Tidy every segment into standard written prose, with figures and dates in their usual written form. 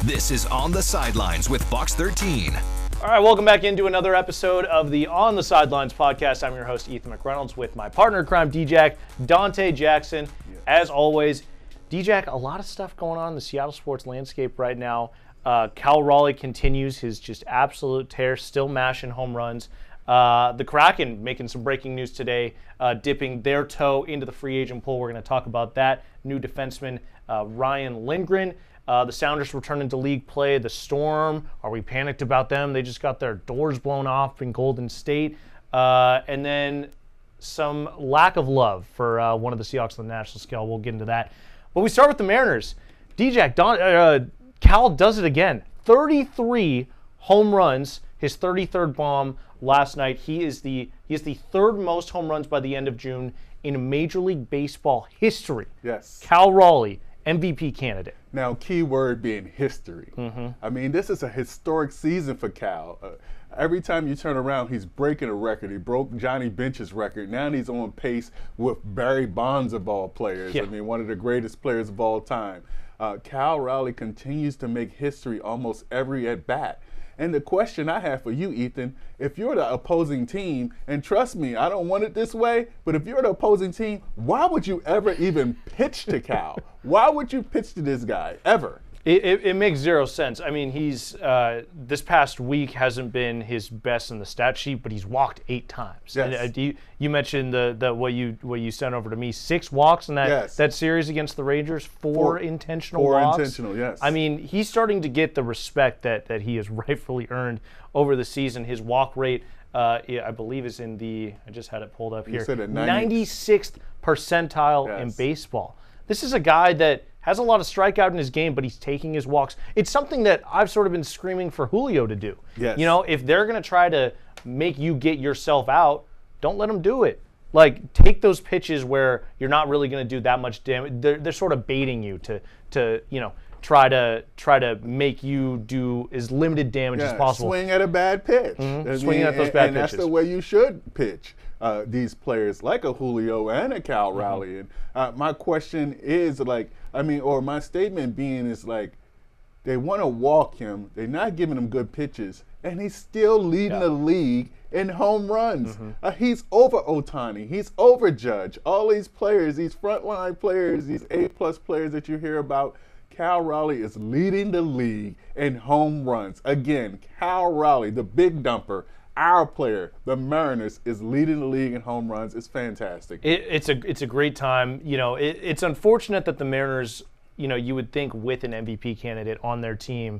This is On the Sidelines with Box 13. All right, welcome back into another episode of the On the Sidelines podcast. I'm your host, Ethan McReynolds, with my partner in crime, D-Jack, Dante Jackson. As always, D-Jack, a lot of stuff going on in the Seattle sports landscape right now. Cal Raleigh continues his just absolute tear, still mashing home runs. The Kraken making some breaking news today, dipping their toe into the free agent pool. We're going to talk about that. New defenseman, Ryan Lindgren. The Sounders returning to league play. The Storm, are we panicked about them? They just got their doors blown off in Golden State. And then some lack of love for one of the Seahawks on the national scale. We'll get into that. But we start with the Mariners. D-Jack, Cal does it again. 33 home runs, his 33rd bomb last night. He is the third most home runs by the end of June in Major League Baseball history. Yes. Cal Raleigh, MVP candidate. Now, key word being history. I mean, this is a historic season for Cal. Every time you turn around, he's breaking a record. He broke Johnny Bench's record. Now he's on pace with Barry Bonds of all players. Yeah. I mean, one of the greatest players of all time. Cal Raleigh continues to make history almost every at-bat. And the question I have for you, Ethan, if you're the opposing team, and trust me, I don't want it this way, but if you're the opposing team, why would you ever even pitch to Cal? Why would you pitch to this guy, ever? It makes zero sense. I mean, he's this past week hasn't been his best in the stat sheet, but he's walked 8 times. Yes. And, you mentioned the what you sent over to me, 6 walks in that series against the Rangers, 4 intentional walks. 4 intentional, yes. I mean, he's starting to get the respect that he has rightfully earned over the season. His walk rate, I believe, is in I just had it pulled up here, 96th percentile in baseball. This is a guy that has a lot of strikeout in his game, but he's taking his walks. It's something that I've sort of been screaming for Julio to do. Yes. You know, if they're going to try to make you get yourself out, don't let them do it. Like, take those pitches where you're not really going to do that much damage. They're sort of baiting you to try to make you do as limited damage as possible. Swing at a bad pitch. Swinging at those bad and pitches. That's the way you should pitch these players like a Julio and a Cal Raleigh. And my question is my statement being is they want to walk him. They're not giving him good pitches, and he's still leading the league in home runs. He's over Ohtani. He's over Judge. All these players, these frontline players, these A-plus players that you hear about, Cal Raleigh is leading the league in home runs. Again, Cal Raleigh, the big dumper, our player, the Mariners, is leading the league in home runs. It's fantastic. It's a great time. You know, it's unfortunate that the Mariners, you would think with an MVP candidate on their team,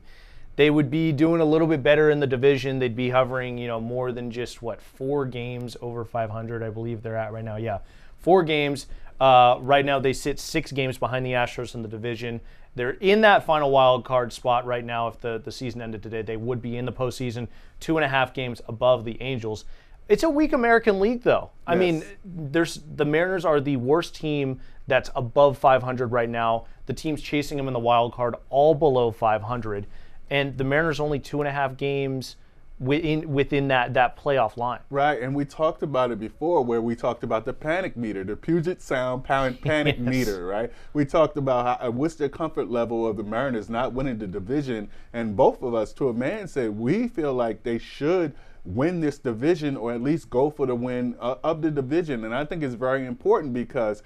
they would be doing a little bit better in the division. They'd be hovering, more than just 4 games over 500, I believe they're at right now. Yeah, 4 games. Right now they sit 6 games behind the Astros in the division. They're in that final wild card spot right now. If the season ended today, they would be in the postseason, 2.5 games above the Angels. It's a weak American League, though. I mean, the Mariners are the worst team that's above 500 right now. The teams chasing them in the wild card all below 500, and the Mariners only 2.5 games within that playoff line. Right, and we talked about it before, where we talked about the panic meter, the Puget Sound panic meter, right? We talked about what's the comfort level of the Mariners not winning the division, and both of us, to a man, said we feel like they should win this division, or at least go for the win of the division. And I think it's very important because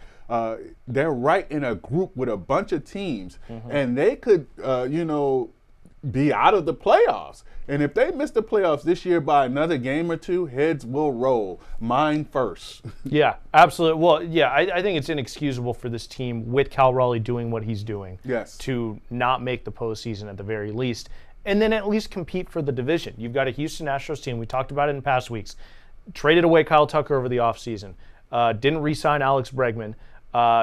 they're right in a group with a bunch of teams, and they could, be out of the playoffs. And if they miss the playoffs this year by another game or 2, heads will roll. Mine first. Yeah, absolutely. Well, yeah, I think it's inexcusable for this team, with Cal Raleigh doing what he's doing, to not make the postseason at the very least, and then at least compete for the division. You've got a Houston Astros team, we talked about it in past weeks, traded away Kyle Tucker over the offseason, didn't re-sign Alex Bregman.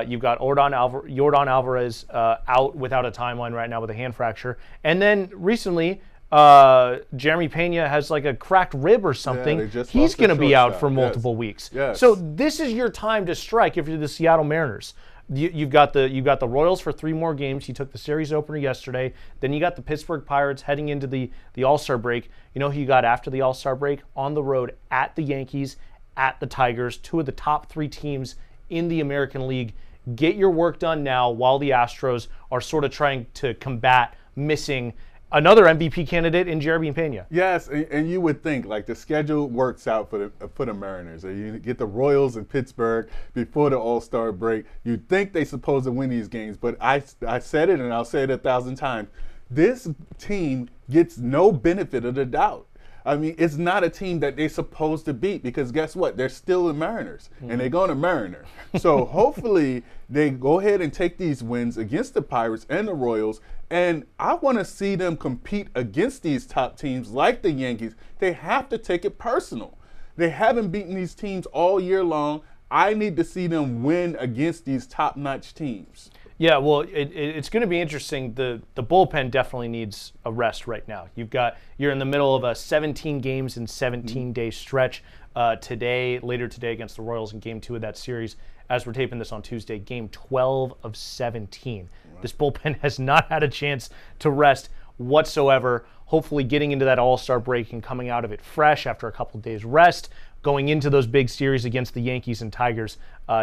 You've got Yordan Alvarez out without a timeline right now with a hand fracture. And then recently, Jeremy Pena has a cracked rib or something. He's going to be out for multiple weeks. Yes. So this is your time to strike if you're the Seattle Mariners. You've got the Royals for 3 more games. He took the series opener yesterday. Then you got the Pittsburgh Pirates heading into the All-Star break. You know who you got after the All-Star break? On the road at the Yankees, at the Tigers, 2 of the top 3 teams in the American League. Get your work done now while the Astros are sort of trying to combat missing another MVP candidate in Jeremy Pena. Yes, and you would think like the schedule works out for the Mariners. You get the Royals in Pittsburgh before the All-Star break. You'd think they're supposed to win these games, but I said it and I'll say it 1,000 times. This team gets no benefit of the doubt. I mean, it's not a team that they're supposed to beat because guess what? They're still the Mariners, and they're going to Mariner. So hopefully they go ahead and take these wins against the Pirates and the Royals, and I want to see them compete against these top teams like the Yankees. They have to take it personal. They haven't beaten these teams all year long. I need to see them win against these top-notch teams. Yeah, well, it's going to be interesting. The bullpen definitely needs a rest right now. You're in the middle of a 17 games and 17-day stretch later today against the Royals in Game 2 of that series. As we're taping this on Tuesday, Game 12 of 17. Wow. This bullpen has not had a chance to rest whatsoever. Hopefully getting into that All-Star break and coming out of it fresh after a couple of days rest, going into those big series against the Yankees and Tigers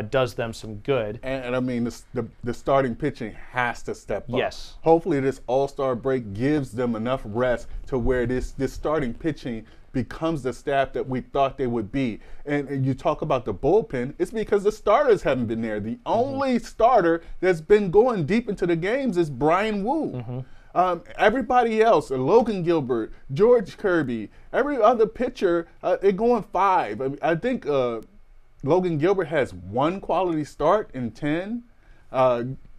does them some good. And I mean, the starting pitching has to step up. Yes. Hopefully this All-Star break gives them enough rest to where this starting pitching becomes the staff that we thought they would be. And you talk about the bullpen, it's because the starters haven't been there. The only starter that's been going deep into the games is Bryan Woo. Everybody else, Logan Gilbert, George Kirby, every other pitcher, they're going 5. I think Logan Gilbert has 1 quality start in 10.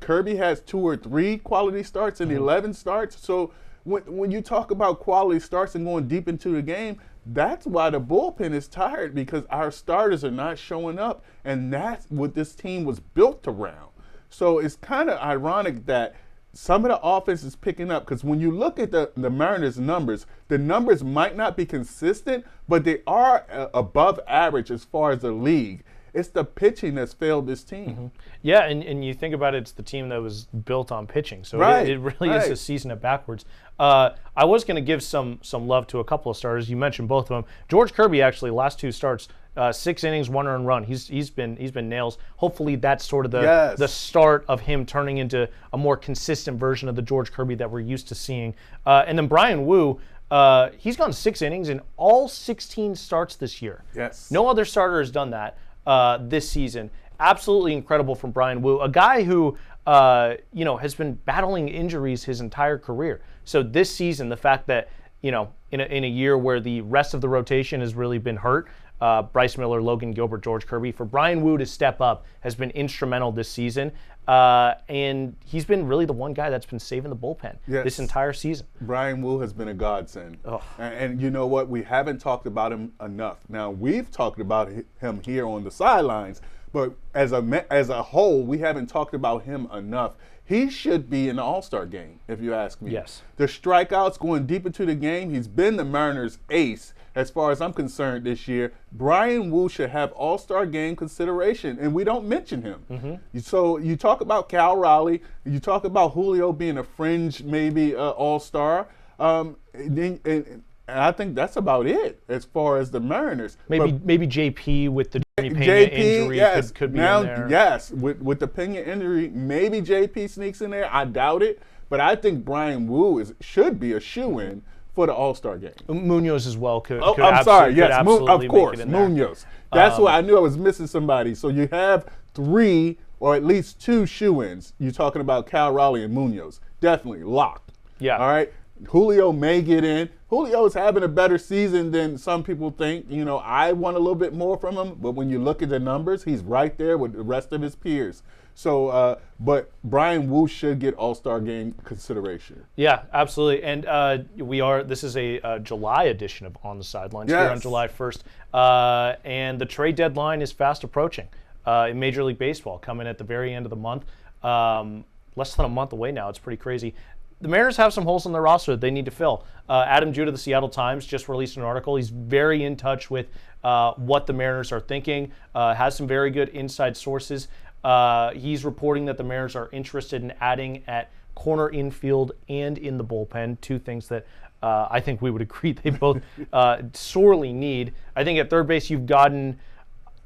Kirby has 2 or 3 quality starts in 11 starts. So when you talk about quality starts and going deep into the game, that's why the bullpen is tired, because our starters are not showing up, and that's what this team was built around. So it's kind of ironic that some of the offense is picking up, because when you look at the Mariners' numbers, the numbers might not be consistent, but they are above average as far as the league. It's the pitching that's failed this team. Yeah, and you think about it, it's the team that was built on pitching. So it really is a season of backwards. I was going to give some love to a couple of starters. You mentioned both of them. George Kirby, actually, last 2 starts, 6 innings, 1 earned run. He's been nails. Hopefully that's sort of the start of him turning into a more consistent version of the George Kirby that we're used to seeing. And then Bryan Woo, he's gone 6 innings in all 16 starts this year. Yes. No other starter has done that this season. Absolutely incredible from Bryan Woo, a guy who has been battling injuries his entire career. So this season, the fact that in a year where the rest of the rotation has really been hurt, Bryce Miller, Logan Gilbert, George Kirby, for Bryan Woo to step up has been instrumental this season. And he's been really the one guy that's been saving the bullpen this entire season. Bryan Woo has been a godsend. And you know what? We haven't talked about him enough. Now, we've talked about him here on the sidelines, but as a whole, we haven't talked about him enough. He should be in the All-Star game, if you ask me. Yes. The strikeouts going deep into the game, he's been the Mariners' ace as far as I'm concerned this year. Bryan Woo should have All-Star game consideration, and we don't mention him. So you talk about Cal Raleigh, you talk about Julio being a fringe maybe All-Star, and I think that's about it as far as the Mariners. Maybe JP with the Pena injury could be in there. Yes, with the Pena injury, maybe JP sneaks in there. I doubt it, but I think Bryan Woo should be a shoo-in for the All-Star game. Munoz as well could. I'm sorry. Yes, of course, make it in there. Munoz. That's why I knew I was missing somebody. So you have 3 or at least 2 shoo-ins. You're talking about Cal Raleigh and Munoz. Definitely locked. Yeah. All right. Julio may get in. Julio is having a better season than some people think. I want a little bit more from him, but when you look at the numbers, he's right there with the rest of his peers. So, but Bryan Woo should get All-Star game consideration. Yeah, absolutely. And this is a July edition of On the Sidelines here on July 1st. And the trade deadline is fast approaching in Major League Baseball, coming at the very end of the month. Less than a month away now. It's pretty crazy. The Mariners have some holes in their roster that they need to fill. Adam Jude of the Seattle Times just released an article. He's very in touch with what the Mariners are thinking, has some very good inside sources. He's reporting that the Mariners are interested in adding at corner, infield, and in the bullpen, 2 things that I think we would agree they both sorely need. I think at third base you've gotten,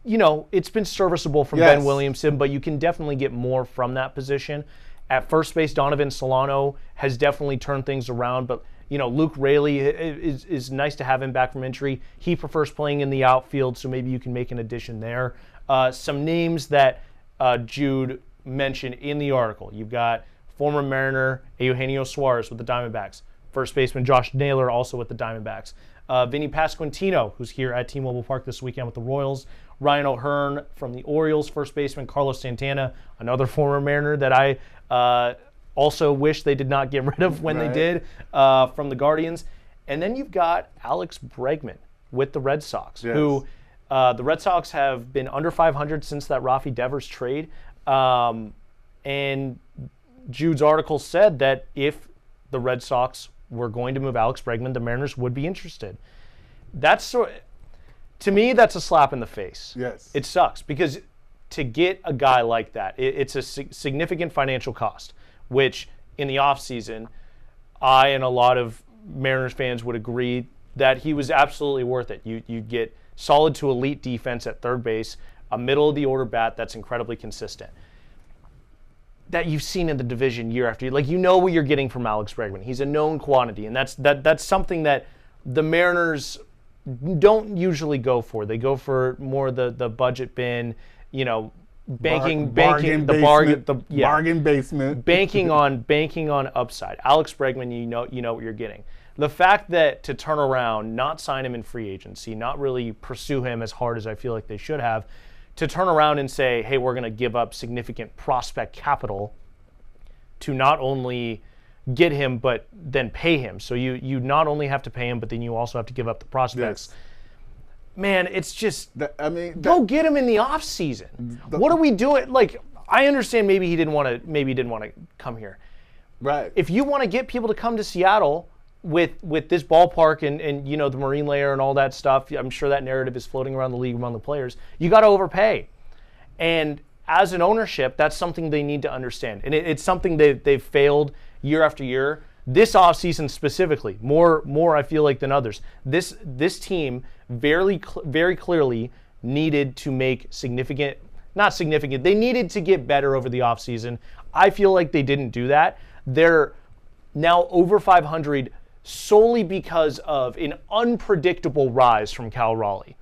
it's been serviceable from Ben Williamson, but you can definitely get more from that position. At first base, Donovan Solano has definitely turned things around, but Luke Raleigh is nice to have him back from injury. He prefers playing in the outfield, so maybe you can make an addition there. Some names that Jude mentioned in the article. You've got former Mariner Eugenio Suarez with the Diamondbacks. First baseman Josh Naylor also with the Diamondbacks. Vinny Pasquantino, who's here at T-Mobile Park this weekend with the Royals. Ryan O'Hearn from the Orioles. First baseman Carlos Santana, another former Mariner that I also wish they did not get rid of when they did, from the Guardians. And then you've got Alex Bregman with the Red Sox, who the Red Sox have been under 500 since that Rafi Devers trade. And Jude's article said that if the Red Sox were going to move Alex Bregman, the Mariners would be interested. To me, that's a slap in the face. Yes. It sucks because to get a guy like that, it's a significant financial cost, which in the offseason, I and a lot of Mariners fans would agree that he was absolutely worth it. You get solid to elite defense at third base, a middle-of-the-order bat that's incredibly consistent. That you've seen in the division year after year. Like, what you're getting from Alex Bregman. He's a known quantity, and that's something that the Mariners don't usually go for. They go for more the budget bin, bargain basement. banking on upside. Alex Bregman, you know what you're getting. The fact that to turn around, not sign him in free agency, not really pursue him as hard as I feel like they should have, to turn around and say, hey, we're going to give up significant prospect capital to not only get him, but then pay him. So you not only have to pay him, but then you also have to give up the prospects. Yes. Man, it's just, go get him in the offseason. What are we doing? Like, I understand maybe he didn't want to come here. Right. If you want to get people to come to Seattle with this ballpark and the marine layer and all that stuff, I'm sure that narrative is floating around the league among the players, you got to overpay. And as an ownership, that's something they need to understand. And it's something they've failed year after year. This offseason specifically, more I feel like than others. This team very clearly needed to make they needed to get better over the offseason. I feel like they didn't do that. They're now over 500 solely because of an unpredictable rise from Cal Raleigh.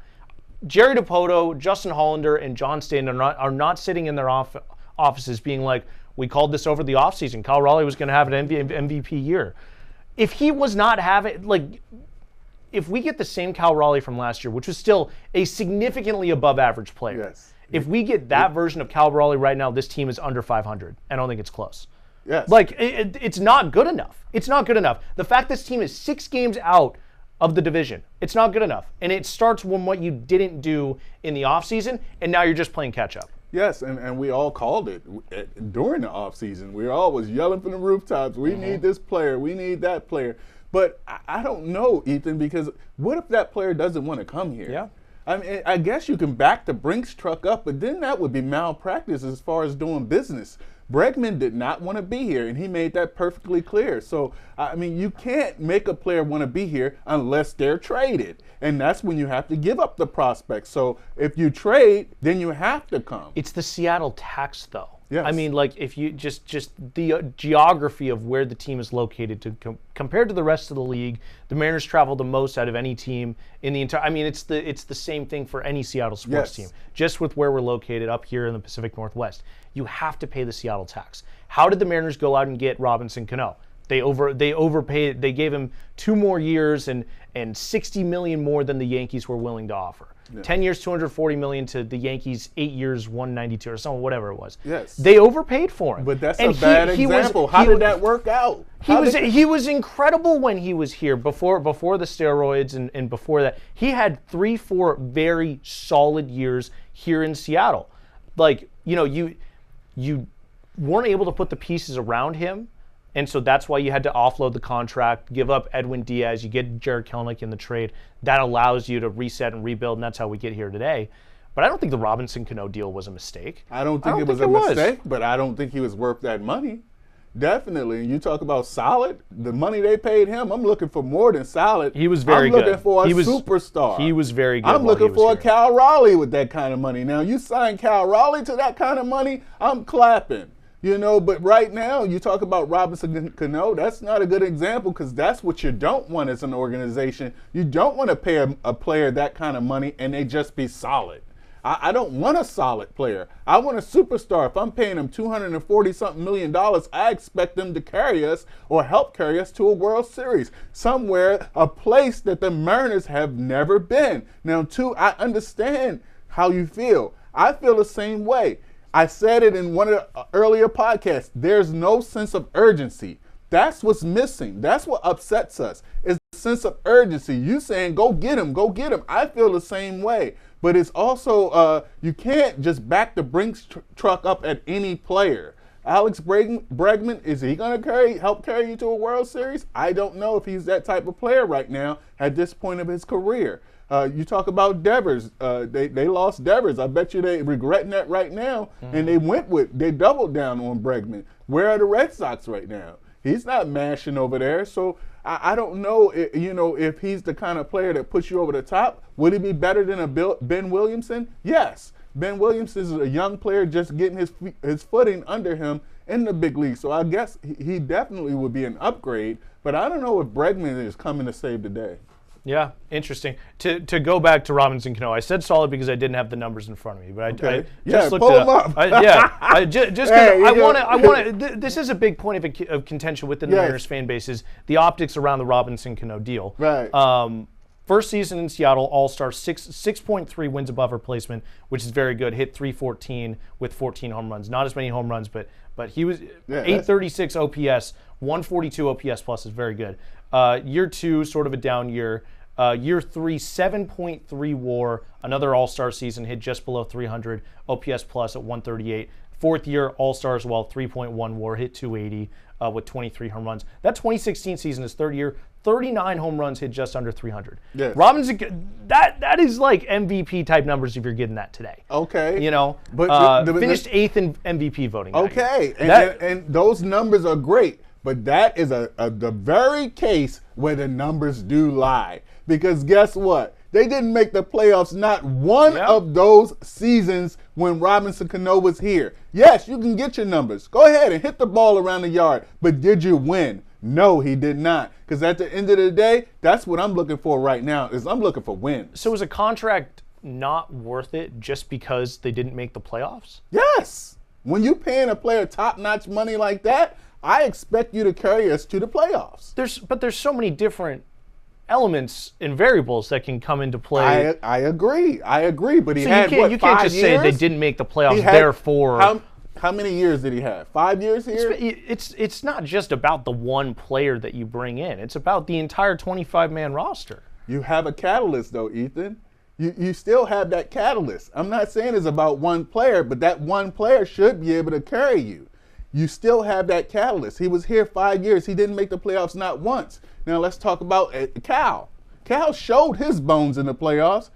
Jerry Dipoto, Justin Hollander, and John Stanton are not sitting in their offices being like, we called this over the offseason. Cal Raleigh was going to have an MVP year. If he was not having, if we get the same Cal Raleigh from last year, which was still a significantly above average player, yes. If we get that version of Cal Raleigh right now, this team is under 500. I don't think it's close. Yes. It's not good enough. It's not good enough. The fact this team is 6 games out of the division, it's not good enough. And it starts when what you didn't do in the offseason, and now you're just playing catch up. Yes, and we all called it during the offseason. We were always yelling from the rooftops, we need this player, we need that player. But I don't know, Ethan, because what if that player doesn't want to come here? Yeah. I mean, I guess you can back the Brinks truck up, but then that would be malpractice as far as doing business. Bregman did not want to be here, and he made that perfectly clear. So, I mean, you can't make a player want to be here unless they're traded, and that's when you have to give up the prospect. So, if you trade, then you have to come. It's the Seattle tax, though. Yes. I mean, if you just the geography of where the team is located compared to the rest of the league, the Mariners travel the most out of any team in the entire. I mean, it's the same thing for any Seattle sports team. Just with where we're located up here in the Pacific Northwest, you have to pay the Seattle tax. How did the Mariners go out and get Robinson Cano? They overpaid. They gave him 2 more years and $60 million more than the Yankees were willing to offer. Yeah. 10 years, $240 million to the Yankees, 8 years, $192 or something, whatever it was. Yes. They overpaid for him. But that's a bad example. How did that work out? He was incredible when he was here before the steroids and before that. He had 3-4 very solid years here in Seattle. You weren't able to put the pieces around him. And so that's why you had to offload the contract, give up Edwin Diaz, you get Jared Kelenic in the trade. That allows you to reset and rebuild, and that's how we get here today. But I don't think the Robinson Cano deal was a mistake. I don't think it was a mistake, but I don't think he was worth that money. Definitely. You talk about solid, the money they paid him, I'm looking for more than solid. He was very good. I'm looking for a superstar. He was very good. I'm looking for a Cal Raleigh with that kind of money. Now, you sign Cal Raleigh to that kind of money, I'm clapping. You know, but right now, you talk about Robinson Cano, that's not a good example because that's what you don't want as an organization. You don't want to pay a player that kind of money and they just be solid. I don't want a solid player. I want a superstar. If I'm paying them $240-something million, I expect them to carry us or help carry us to a World Series. Somewhere, a place that the Mariners have never been. Now, too, I understand how you feel. I feel the same way. I said it in one of the earlier podcasts. There's no sense of urgency. That's what's missing. That's what upsets us, is the sense of urgency. You saying, go get him, go get him. I feel the same way. But it's also, you can't just back the Brinks truck up at any player. Alex Bregman, is he going to help carry you to a World Series? I don't know if he's that type of player right now at this point of his career. You talk about Devers. They lost Devers. I bet you they regretting that right now. Mm-hmm. And they doubled down on Bregman. Where are the Red Sox right now? He's not mashing over there. So I don't know, if he's the kind of player that puts you over the top. Would he be better than a Ben Williamson? Yes. Ben Williamson is a young player just getting his footing under him in the big league. So I guess he definitely would be an upgrade. But I don't know if Bregman is coming to save the day. Yeah, interesting. To go back to Robinson Cano, I said solid because I didn't have the numbers in front of me, but I just looked pull it them up. I want to. This is a big point of contention within the Mariners fan base is the optics around the Robinson Cano deal. Right. First season in Seattle, All-Star, 6.3 wins above replacement, which is very good. Hit .314 with 14 home runs. Not as many home runs, but he was 836 OPS, 142 OPS plus is very good. Year 2, sort of a down year. Year 3, 7.3 WAR. Another All-Star season, hit just below 300 OPS plus at 138. Fourth year, All-Star as well, 3.1 WAR, hit 280 with 23 home runs. That 2016 season, his third year, 39 home runs, hit just under 300. Yes. Robinson, that is like MVP type numbers if you're getting that today. Okay. But finished 8th in MVP voting. Okay, and those numbers are great. But that is the very case where the numbers do lie. Because guess what? They didn't make the playoffs not one of those seasons when Robinson Cano was here. Yes, you can get your numbers. Go ahead and hit the ball around the yard. But did you win? No, he did not. Because at the end of the day, that's what I'm looking for right now, is I'm looking for wins. So is a contract not worth it just because they didn't make the playoffs? Yes. When you're paying a player top-notch money like that, I expect you to carry us to the playoffs. There's so many different elements and variables that can come into play. I agree. But he so had, you can't just say they didn't make the playoffs, therefore. How many years did he have? 5 years here? It's not just about the one player that you bring in. It's about the entire 25-man roster. You have a catalyst, though, Ethan. You still have that catalyst. I'm not saying it's about one player, but that one player should be able to carry you. You still have that catalyst. He was here 5 years. He didn't make the playoffs not once. Now let's talk about Cal. Cal showed his bones in the playoffs.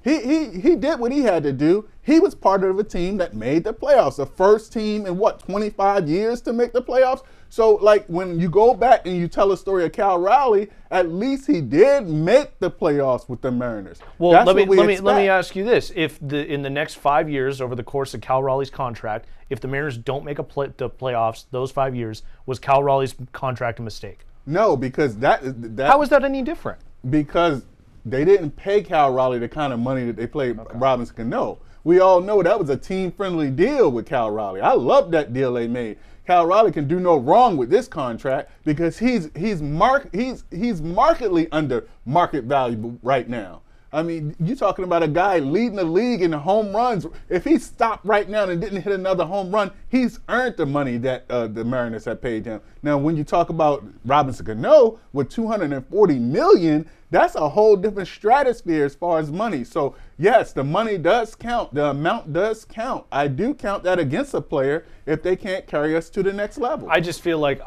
He did what he had to do. He was part of a team that made the playoffs. The first team in 25 years to make the playoffs? So, like, when you go back and you tell a story of Cal Raleigh, at least he did make the playoffs with the Mariners. Well, let me ask you this: if in the next 5 years, over the course of Cal Raleigh's contract, if the Mariners don't make the playoffs those 5 years, was Cal Raleigh's contract a mistake? No, because that. How is that any different? Because they didn't pay Cal Raleigh the kind of money that they paid Robinson Cano. We all know that was a team-friendly deal with Cal Raleigh. I love that deal they made. Cal Raleigh can do no wrong with this contract because he's markedly under market value right now. I mean, you're talking about a guy leading the league in home runs. If he stopped right now and didn't hit another home run, he's earned the money that the Mariners have paid him. Now, when you talk about Robinson Cano with $240 million, that's a whole different stratosphere as far as money. So, yes, the money does count. The amount does count. I do count that against a player if they can't carry us to the next level. I just feel like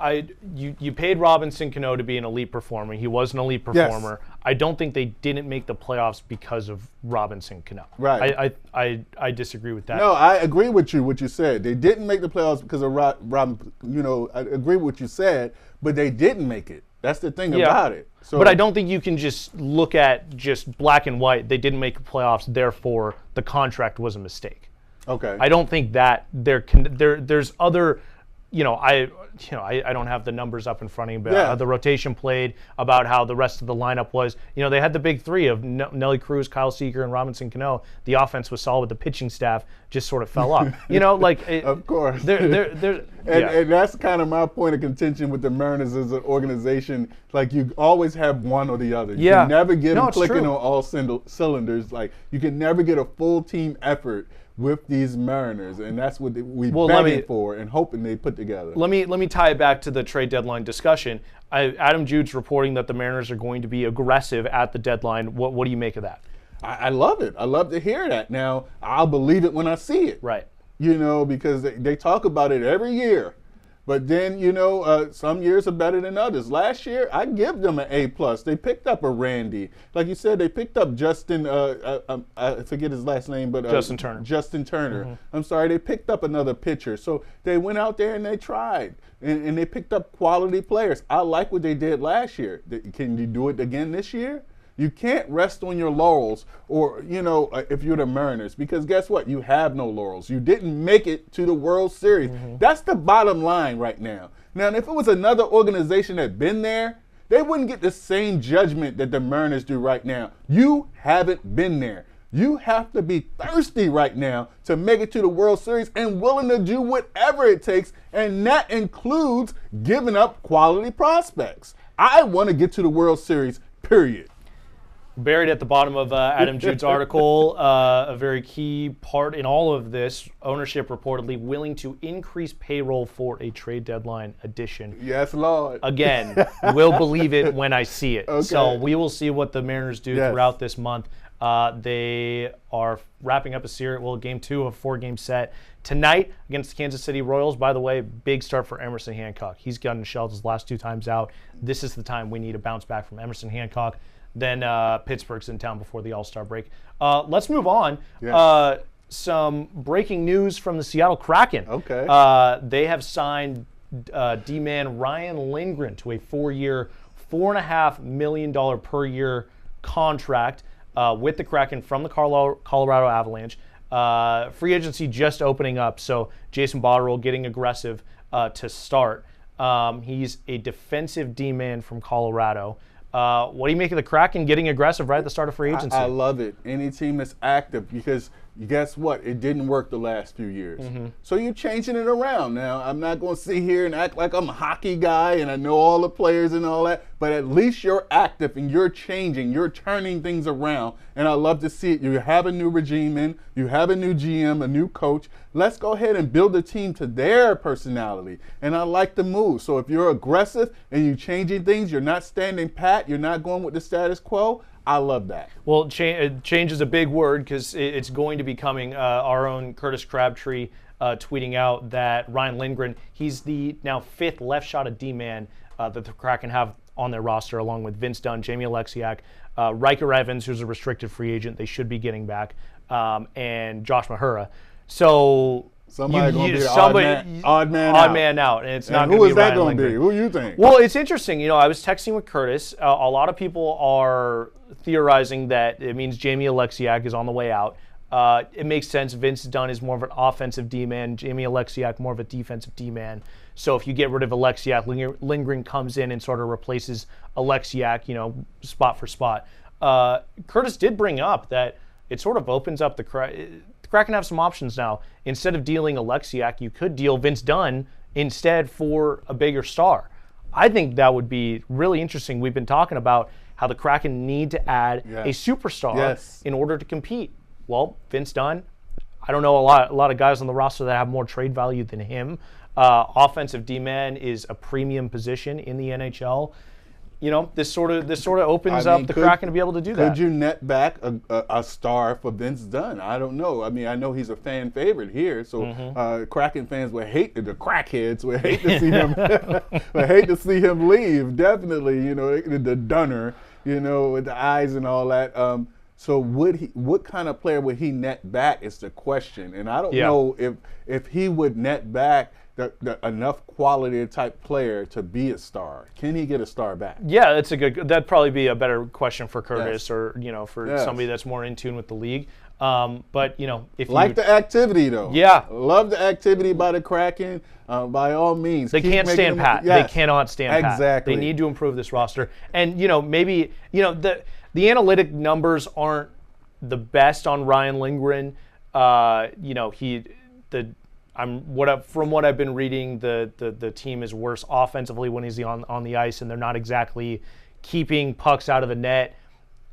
you paid Robinson Cano to be an elite performer. He was an elite performer. Yes. I don't think they didn't make the playoffs because of Robinson Cano. Right. I disagree with that. No, I agree with you, what you said. They didn't make the playoffs because of Robinson. I agree with what you said, but they didn't make it. That's the thing about it. So, but I don't think you can just look at just black and white. They didn't make the playoffs, therefore the contract was a mistake. Okay. I don't think that there's other I don't have the numbers up in front of me, but how the rotation played, about how the rest of the lineup was. They had the big three of Nelly Cruz, Kyle Seager, and Robinson Cano. The offense was solid. The pitching staff just sort of fell off. Of course. And that's kind of my point of contention with the Mariners as an organization. Like, you always have one or the other. You can never get them clicking on all cylinders. Like, you can never get a full team effort with these Mariners, and that's what we begging for and hoping they put together. Let me tie it back to the trade deadline discussion. Adam Jude's reporting that the Mariners are going to be aggressive at the deadline. What do you make of that? I love it. I love to hear that. Now, I'll believe it when I see it. Right. Because they talk about it every year. But then, some years are better than others. Last year, I give them an A+. They picked up a Randy. Like you said, they picked up Justin, I forget his last name, but Justin Turner. Justin Turner. Mm-hmm. I'm sorry, they picked up another pitcher. So they went out there and they tried. And they picked up quality players. I like what they did last year. Can you do it again this year? You can't rest on your laurels, or, if you're the Mariners, because guess what? You have no laurels. You didn't make it to the World Series. Mm-hmm. That's the bottom line right now. Now, if it was another organization that had been there, they wouldn't get the same judgment that the Mariners do right now. You haven't been there. You have to be thirsty right now to make it to the World Series and willing to do whatever it takes, and that includes giving up quality prospects. I want to get to the World Series, period. Buried at the bottom of Adam Jude's article, a very key part in all of this, ownership reportedly willing to increase payroll for a trade deadline addition. Yes, Lord. Again, will believe it when I see it. Okay. So we will see what the Mariners do throughout this month. They are wrapping up game 2 of a 4-game set tonight against the Kansas City Royals. By the way, big start for Emerson Hancock. He's gotten shelled his last 2 times out. This is the time we need a bounce back from Emerson Hancock. Then Pittsburgh's in town before the All-Star break. Let's move on. Yes. Some breaking news from the Seattle Kraken. Okay. They have signed D-man Ryan Lindgren to a 4-year, $4.5 million per year contract with the Kraken from the Colorado Avalanche. Free agency just opening up, so Jason Botterill getting aggressive to start. He's a defensive D-man from Colorado. What do you make of the Kraken getting aggressive right at the start of free agency? I love it. Any team that's active, because guess what? It didn't work the last few years. Mm-hmm. So you're changing it around. Now, I'm not going to sit here and act like I'm a hockey guy and I know all the players and all that, but at least you're active and you're changing. You're turning things around, and I love to see it. You have a new regime in. You have a new GM, a new coach. Let's go ahead and build a team to their personality, and I like the move. So if you're aggressive and you're changing things, you're not standing pat, you're not going with the status quo, I love that. Well, change is a big word, because it's going to be coming. Our own Curtis Crabtree tweeting out that Ryan Lindgren, he's the now 5th left-shotted D-man that the Kraken have on their roster, along with Vince Dunn, Jamie Alexiak, Riker Evans, who's a restricted free agent they should be getting back, and Josh Mahura. So somebody going to be the odd man out. And it's not going to be Ryan Lindgren. Who is that going to be? Who do you think? Well, it's interesting. I was texting with Curtis. A lot of people are theorizing that it means Jamie Alexiak is on the way out. It makes sense. Vince Dunn is more of an offensive D-man. Jamie Alexiak more of a defensive D-man. So if you get rid of Alexiak, Lindgren comes in and sort of replaces Alexiak, spot for spot. Curtis did bring up that it sort of opens up the Kraken have some options now. Instead of dealing Alexiak, you could deal Vince Dunn instead for a bigger star. I think that would be really interesting. We've been talking about how the Kraken need to add a superstar in order to compete. Well, Vince Dunn, I don't know a lot of guys on the roster that have more trade value than him. Offensive D-man is a premium position in the NHL. This sort of opens up the Kraken to be able to do that. Could you net back a star for Vince Dunn? I don't know. I mean, I know he's a fan favorite here, so Kraken fans would hate the crackheads would hate to see him, hate to see him leave. Definitely, the Dunner, with the eyes and all that. So what kind of player would he net back is the question, and I don't know if he would net back the enough quality type player to be a star. Can he get a star back? Yeah, that'd probably be a better question for Curtis or for somebody that's more in tune with the league. But if the activity though. Yeah, love the activity by the Kraken. By all means, they can't stand pat. Yes, they cannot stand pat. Exactly. They need to improve this roster. And maybe the analytic numbers aren't the best on Ryan Lindgren. From what I've been reading, the team is worse offensively when he's on the ice, and they're not exactly keeping pucks out of the net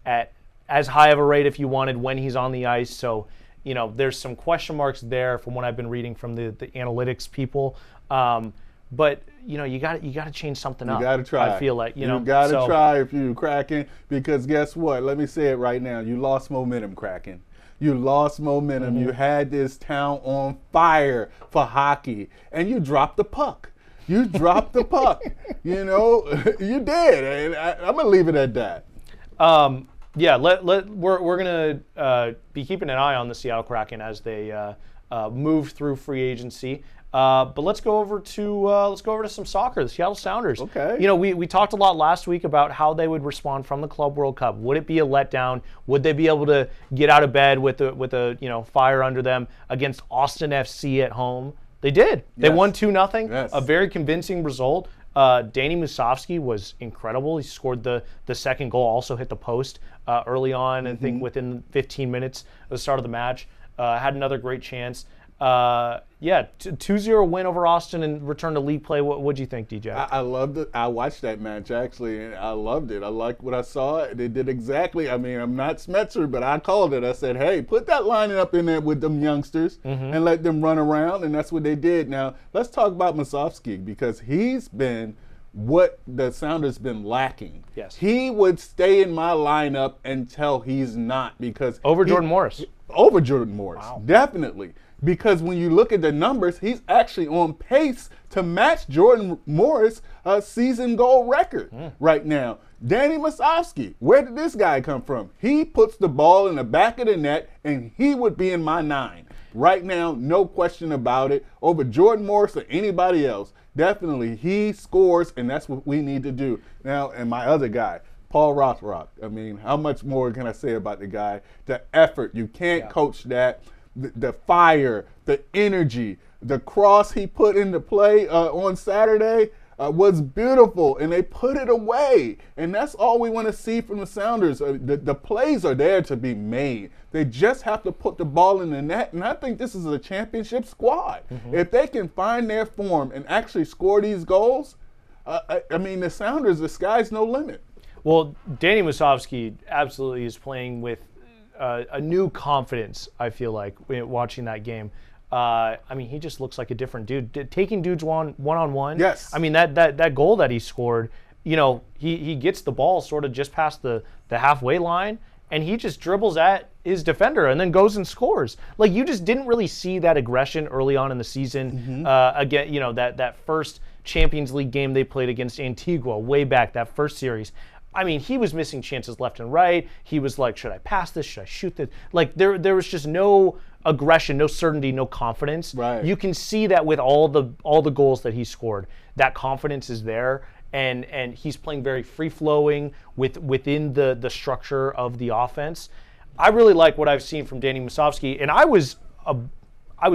at as high of a rate if you wanted when he's on the ice. So, there's some question marks there from what I've been reading from the analytics people. But you got to change something up. You got to try. I feel like you got to try if you Kraken, because guess what? Let me say it right now. You lost momentum, Kraken. You lost momentum. You had this town on fire for hockey, and you dropped the puck. You dropped the puck. You did, and I'm gonna leave it at that. Yeah, we're gonna be keeping an eye on the Seattle Kraken as they move through free agency. But let's go over to some soccer. The Seattle Sounders. Okay. We talked a lot last week about how they would respond from the Club World Cup. Would it be a letdown? Would they be able to get out of bed with a fire under them against Austin FC at home? They did. They won 2-0. Yes. A very convincing result. Danny Musovski was incredible. He scored the second goal, also hit the post early on, I think within 15 minutes of the start of the match. Had another great chance. 2-0 win over Austin and return to league play. What'd you think, DJ? I loved it. I watched that match, actually, and I loved it. I liked what I saw. They did exactly. I mean, I'm not Smetzer, but I called it. I said, hey, put that lining up in there with them youngsters and let them run around, and that's what they did. Now, let's talk about Musovski, because he's been what the Sounders been lacking. Yes. He would stay in my lineup until he's not, because Jordan Morris. Over Jordan Morris, wow. Definitely. Because when you look at the numbers, he's actually on pace to match Jordan Morris' season goal record right now. Danny Musovski, where did this guy come from? He puts the ball in the back of the net, and he would be in my 9. Right now, no question about it. Over Jordan Morris or anybody else, definitely he scores, and that's what we need to do. Now, and my other guy, Paul Rothrock. I mean, how much more can I say about the guy? The effort, you can't coach that. The fire, the energy, the cross he put into play on Saturday was beautiful, and they put it away. And that's all we want to see from the Sounders. The plays are there to be made. They just have to put the ball in the net, and I think this is a championship squad. If they can find their form and actually score these goals, I mean, the Sounders, the sky's no limit. Well, Danny Musovski absolutely is playing with a new confidence, I feel like, watching that game. I mean, he just looks like a different dude. Taking dudes one-on-one. Yes. I mean, that goal that he scored, he gets the ball sort of just past the halfway line, and he just dribbles at his defender and then goes and scores. Like, you just didn't really see that aggression early on in the season. Again, that first Champions League game they played against Antigua way back, that first series. I mean, he was missing chances left and right. He was like, should I pass this? Should I shoot this? Like, there was just no aggression, no certainty, no confidence. Right. You can see that with all the goals that he scored. That confidence is there, and he's playing very free-flowing within the structure of the offense. I really like what I've seen from Danny Musovski, and I was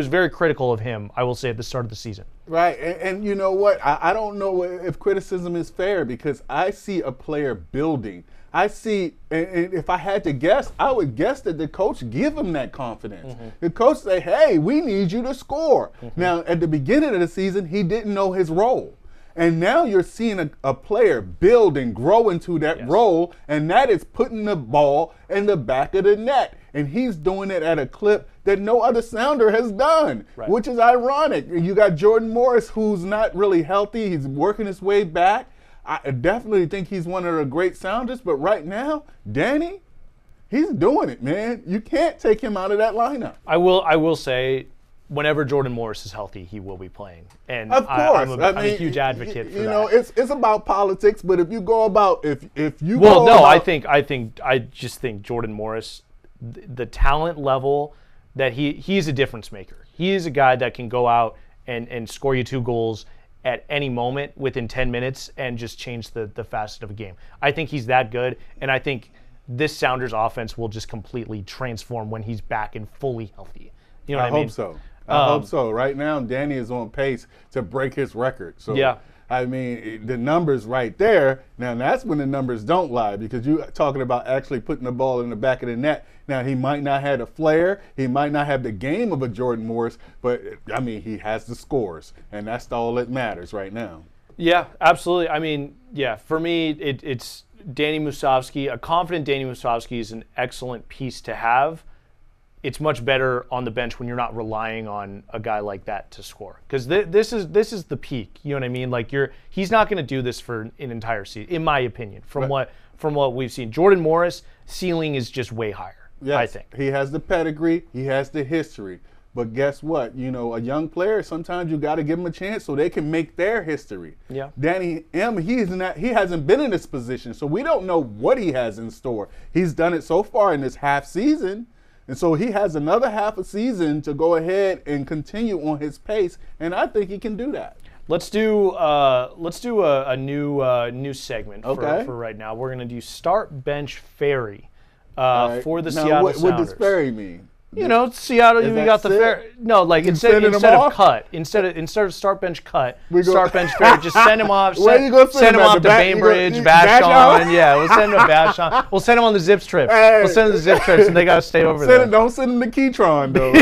very critical of him, I will say, at the start of the season. Right, and you know what? I don't know if criticism is fair, because I see a player building. I see, and if I had to guess, I would guess that the coach give him that confidence. The coach say, hey, we need you to score. Now, at the beginning of the season, he didn't know his role. And now you're seeing a player build and grow into that role, and that is putting the ball in the back of the net. And he's doing it at a clip that no other Sounder has done, which is ironic. You got Jordan Morris, who's not really healthy. He's working his way back. I definitely think he's one of the great Sounders, but right now, Danny, he's doing it, man. You can't take him out of that lineup. I will say, whenever Jordan Morris is healthy, he will be playing. And of course, I'm a huge advocate for that. You know, it's about politics, but if you go about I just think Jordan Morris, the talent level that he's a difference maker. He is a guy that can go out and score you 2 goals at any moment within 10 minutes and just change the facet of a game. I think he's that good, and I think this Sounders offense will just completely transform when he's back and fully healthy. You know what I mean? Hope so. I hope so. Right now, Danny is on pace to break his record. So, yeah. I mean, the numbers right there. Now, that's when the numbers don't lie, because you're talking about actually putting the ball in the back of the net. Now, he might not have the flair. He might not have the game of a Jordan Morris, but, I mean, he has the scores, and that's all that matters right now. Yeah, absolutely. I mean, yeah, for me, it's Danny Musovski. A confident Danny Musovski is an excellent piece to have. It's much better on the bench when you're not relying on a guy like that to score, because this is the peak. You know what I mean? Like he's not going to do this for an entire season, in my opinion. From what we've seen, Jordan Morris ceiling is just way higher. Yes, I think he has the pedigree, he has the history. But guess what? You know, a young player, sometimes you got to give them a chance so they can make their history. Yeah. Danny M, he hasn't been in this position, so we don't know what he has in store. He's done it so far in this half season. And so he has another half a season to go ahead and continue on his pace, and I think he can do that. Let's do a new segment for right now. We're gonna do start bench Ferry for the Seattle Sounders. What does Ferry mean? You know, Seattle. You got the Ferry. No, like instead of cut, instead of start bench cut, start bench Ferry. Just send him off. Send him off to Bainbridge, Vashon. Yeah, we'll send him to Vashon. We'll send him on the Zips trips. We'll send him the Zip trips, and they got to stay over there. Don't send him to Keytron though.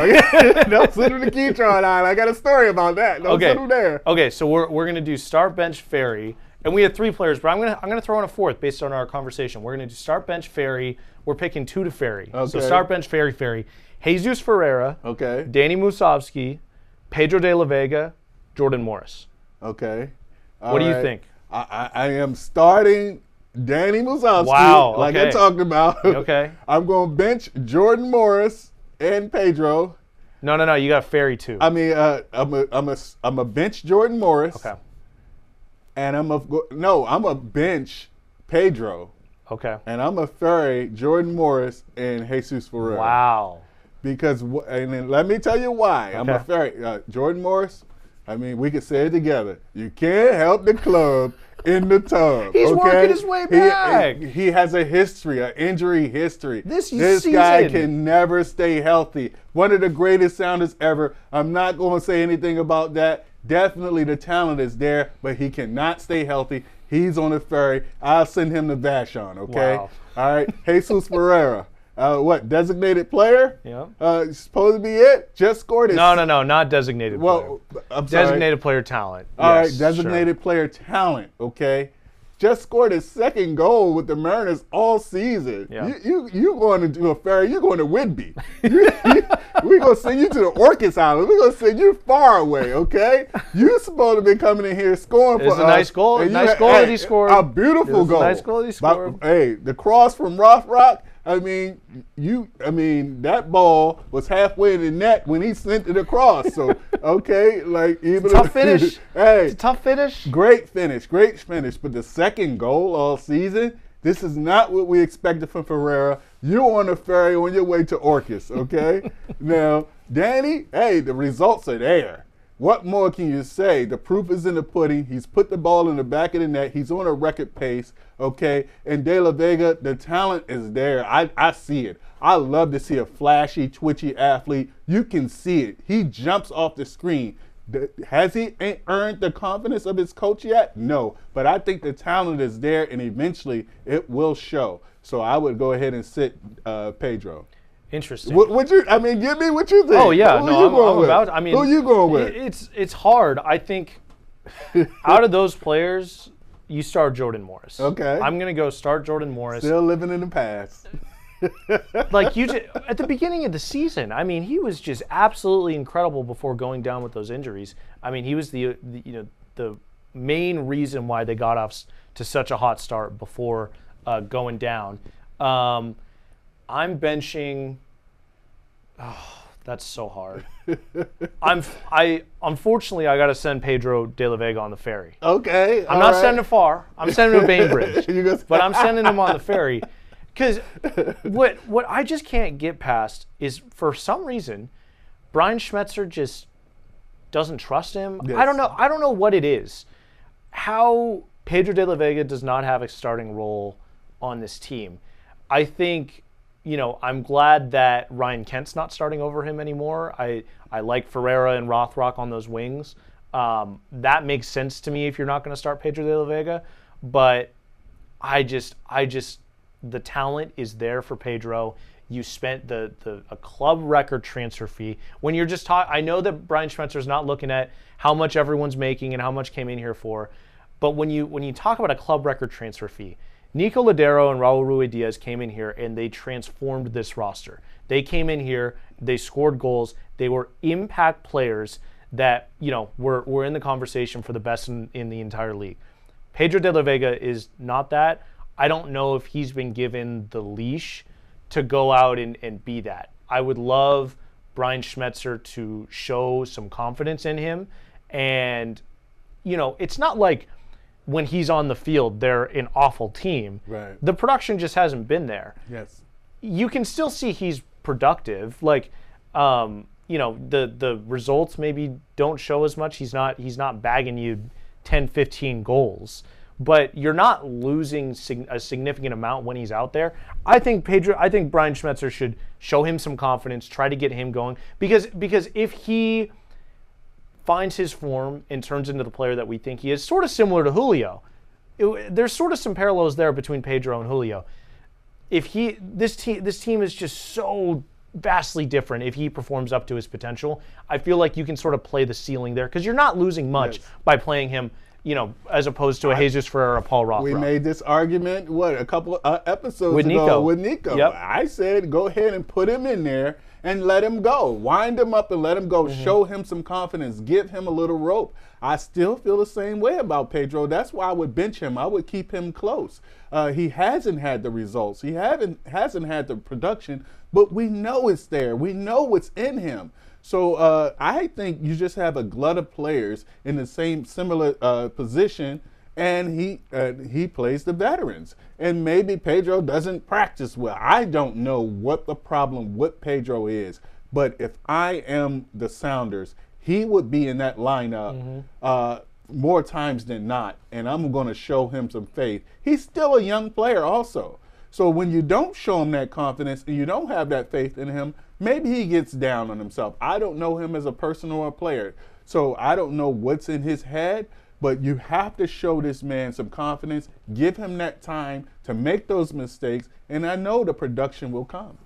Don't send him to Keytron. I got a story about that. Don't send him there. Okay, so we're gonna do start bench Ferry, and we had 3 players, but I'm gonna throw in a 4th based on our conversation. We're gonna do start bench Ferry. We're picking 2 to Ferry. Okay. So start bench Ferry. Jesus Ferreira, Danny Musovski, Pedro de la Vega, Jordan Morris. Okay. What do you think? I am starting Danny Musovski, like I talked about. Okay. I'm going to bench Jordan Morris and Pedro. No. You got Ferry too. I mean, I'm a bench Jordan Morris. Okay. And I'm a bench Pedro. Okay. And I'm a Ferry Jordan Morris and Jesus Ferreira. Wow. Because, and then let me tell you why. I'm a Ferry. Jordan Morris, I mean, we could say it together. You can't help the club in the tub. He's working his way back. He has a history, an injury history. This guy can never stay healthy. One of the greatest Sounders ever. I'm not going to say anything about that. Definitely the talent is there, but he cannot stay healthy. He's on the Ferry. I'll send him to Vashon, okay? Wow. All right, Jesus Ferreira. Designated player? Yeah. Supposed to be it? Just scored it. No, not designated player. I'm sorry. Designated player talent. All right, designated player talent, okay? Just scored his 2nd goal with the Mariners all season. Yeah. You going to do a Ferry, you're going to Whidbey. We're going to send you to the Orcas Island. We're going to send you far away, okay? You're supposed to be coming in here scoring for us. It's a nice goal. Nice goal that he scored. A beautiful goal. Nice goal that he scored. The cross from Rothrock, I mean, that ball was halfway in the net when he sent it across. So, okay, like even tough finish. Hey, it's a tough finish. Great finish. But the 2nd goal all season, this is not what we expected from Ferreira. You're on a Ferry on your way to Orcas, okay? Now, Danny, hey, the results are there. What more can you say? The proof is in the pudding. He's put the ball in the back of the net. He's on a record pace, okay? And De La Vega, the talent is there. I see it. I love to see a flashy, twitchy athlete. You can see it. He jumps off the screen. Has he earned the confidence of his coach yet? No. But I think the talent is there, and eventually it will show. So I would go ahead and sit Pedro. Interesting. Give me what you think. Oh yeah, who you going with? It's hard. I think out of those players, you start Jordan Morris. Okay. I'm gonna go start Jordan Morris. Still living in the past. At the beginning of the season, I mean, he was just absolutely incredible before going down with those injuries. I mean, he was the main reason why they got off to such a hot start before going down. I'm benching. Oh, that's so hard. Unfortunately, I got to send Pedro de la Vega on the Ferry. Okay. I'm not sending him far. I'm sending him to Bainbridge, but I'm sending him on the Ferry. Because what I just can't get past is, for some reason, Brian Schmetzer just doesn't trust him. Yes. I don't know what it is. How Pedro de la Vega does not have a starting role on this team. I think, I'm glad that Ryan Kent's not starting over him anymore. I like Ferreira and Rothrock on those wings. That makes sense to me if you're not going to start Pedro de la Vega. But I just the talent is there for Pedro. You spent a club record transfer fee. When you're just I know that Brian Schmetzer's not looking at how much everyone's making and how much came in here for, but when you talk about a club record transfer fee, Nico Ladero and Raul Ruidiaz came in here and they transformed this roster. They came in here, they scored goals, they were impact players that were in the conversation for the best in the entire league. Pedro de la Vega is not that. I don't know if he's been given the leash to go out and be that. I would love Brian Schmetzer to show some confidence in him. And, it's not like when he's on the field, they're an awful team. Right. The production just hasn't been there. Yes. You can still see he's productive. Like, the results maybe don't show as much. He's not bagging you 10, 15 goals. But you're not losing a significant amount when he's out there. I think Brian Schmetzer should show him some confidence, try to get him going. Because if he finds his form and turns into the player that we think he is, sort of similar to Julio. There's sort of some parallels there between Pedro and Julio. This team is just so vastly different if he performs up to his potential. I feel like you can sort of play the ceiling there because you're not losing much by playing him, as opposed to a Jesus Ferreira or a Paul Rothrock. We made this argument, a couple episodes with ago with Nico. Yep. I said, go ahead and put him in there and let him go. Wind him up and let him go. Mm-hmm. Show him some confidence. Give him a little rope. I still feel the same way about Pedro. That's why I would bench him. I would keep him close. He hasn't had the results. He hasn't had the production, but we know it's there. We know what's in him. So I think you just have a glut of players in the similar position, and he plays the veterans. And maybe Pedro doesn't practice well. I don't know what the problem with Pedro is, but if I am the Sounders, he would be in that lineup more times than not, and I'm going to show him some faith. He's still a young player also. So when you don't show him that confidence and you don't have that faith in him, maybe he gets down on himself. I don't know him as a person or a player, so I don't know what's in his head, but you have to show this man some confidence, give him that time to make those mistakes, and I know the production will come.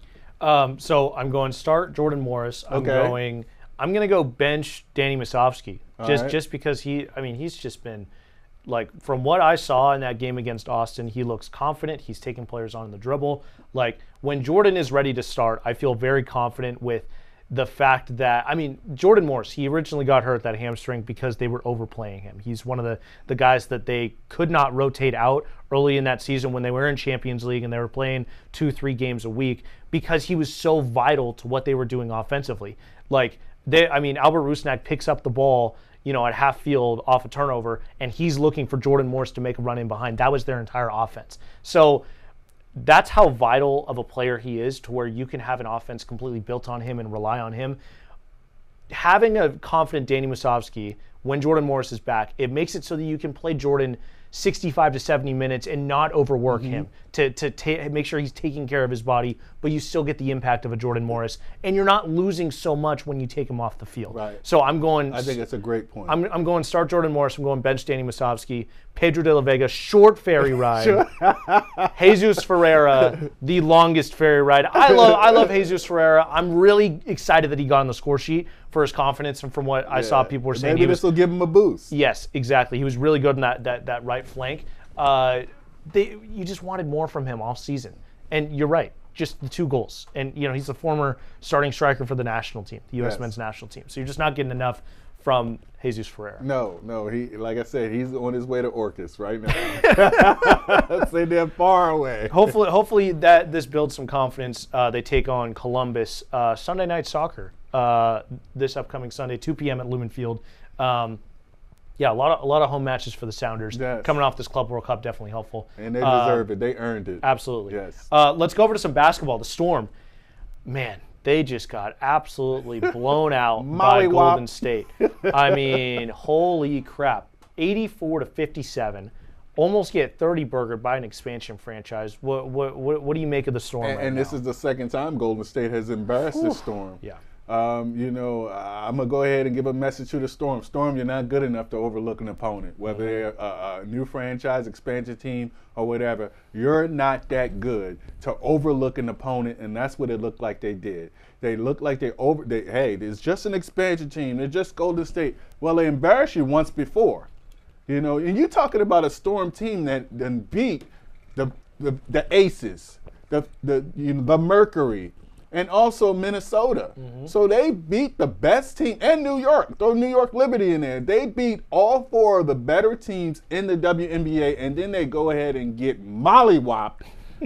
So I'm going to start Jordan Morris. I'm going to go bench Danny Musovski just because he's just been, like, from what I saw in that game against Austin, he looks confident. He's taking players on the dribble. Like, when Jordan is ready to start, I feel very confident with the fact that, Jordan Morris, he originally got hurt that hamstring because they were overplaying him. He's one of the guys that they could not rotate out early in that season when they were in Champions League and they were playing 2-3 games a week because he was so vital to what they were doing offensively. Like, Albert Rusnak picks up the ball, at half field off a turnover, and he's looking for Jordan Morris to make a run in behind. That was their entire offense. So that's how vital of a player he is to where you can have an offense completely built on him and rely on him. Having a confident Danny Musovski when Jordan Morris is back, it makes it so that you can play Jordan 65 to 70 minutes and not overwork him to make sure he's taking care of his body, but you still get the impact of a Jordan Morris, and you're not losing so much when you take him off the field. Right. So I think that's a great point. I'm going start Jordan Morris. I'm going bench Danny Musovski, Pedro de la Vega, short ferry ride. Jesus Ferreira, the longest ferry ride. I love Jesus Ferreira. I'm really excited that he got on the score sheet for his confidence, and from what I saw, people were saying maybe this will give him a boost. Yes, exactly. He was really good in that right flank. You just wanted more from him all season, and you're right. Just the 2 goals, and he's a former starting striker for the national team, the U.S. men's national team. So you're just not getting enough from Jesus Ferreira. No. He, like I said, he's on his way to Orcus right now. Say they're far away. Hopefully that this builds some confidence. They take on Columbus Sunday night soccer this upcoming Sunday, 2 p.m. at Lumen Field. A lot of home matches for the Sounders. Yes. Coming off this Club World Cup, definitely helpful. And they deserve it. They earned it. Absolutely. Yes. Let's go over to some basketball. The Storm, man, they just got absolutely blown out by Golden State. Holy crap. 84-57. almost get 30-burgered by an expansion franchise. What do you make of the Storm right And now? this is the second time Golden State has embarrassed the Storm. Yeah. I'm going to go ahead and give a message to the Storm. Storm, you're not good enough to overlook an opponent, whether they're a new franchise, expansion team, or whatever. You're not that good to overlook an opponent, and that's what it looked like they did. They looked like hey, it's just an expansion team. They're just Golden State. Well, they embarrassed you once before. And you're talking about a Storm team that then beat the Aces, the Mercury, and also Minnesota. So they beat the best team, and New York. Throw New York Liberty in there. They beat all 4 of the better teams in the WNBA, and then they go ahead and get mollywopped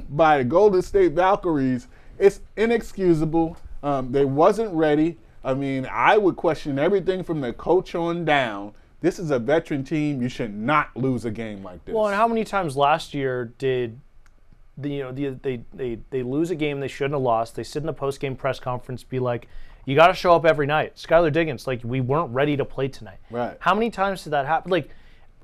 by the Golden State Valkyries. It's inexcusable. They wasn't ready. I mean, I would question everything from the coach on down. This is a veteran team. You should not lose a game like this. Well, and how many times last year did they lose a game they shouldn't have lost? They sit in the post-game press conference, be like, "You got to show up every night." Skylar Diggins, like, we weren't ready to play tonight. Right. How many times did that happen? Like,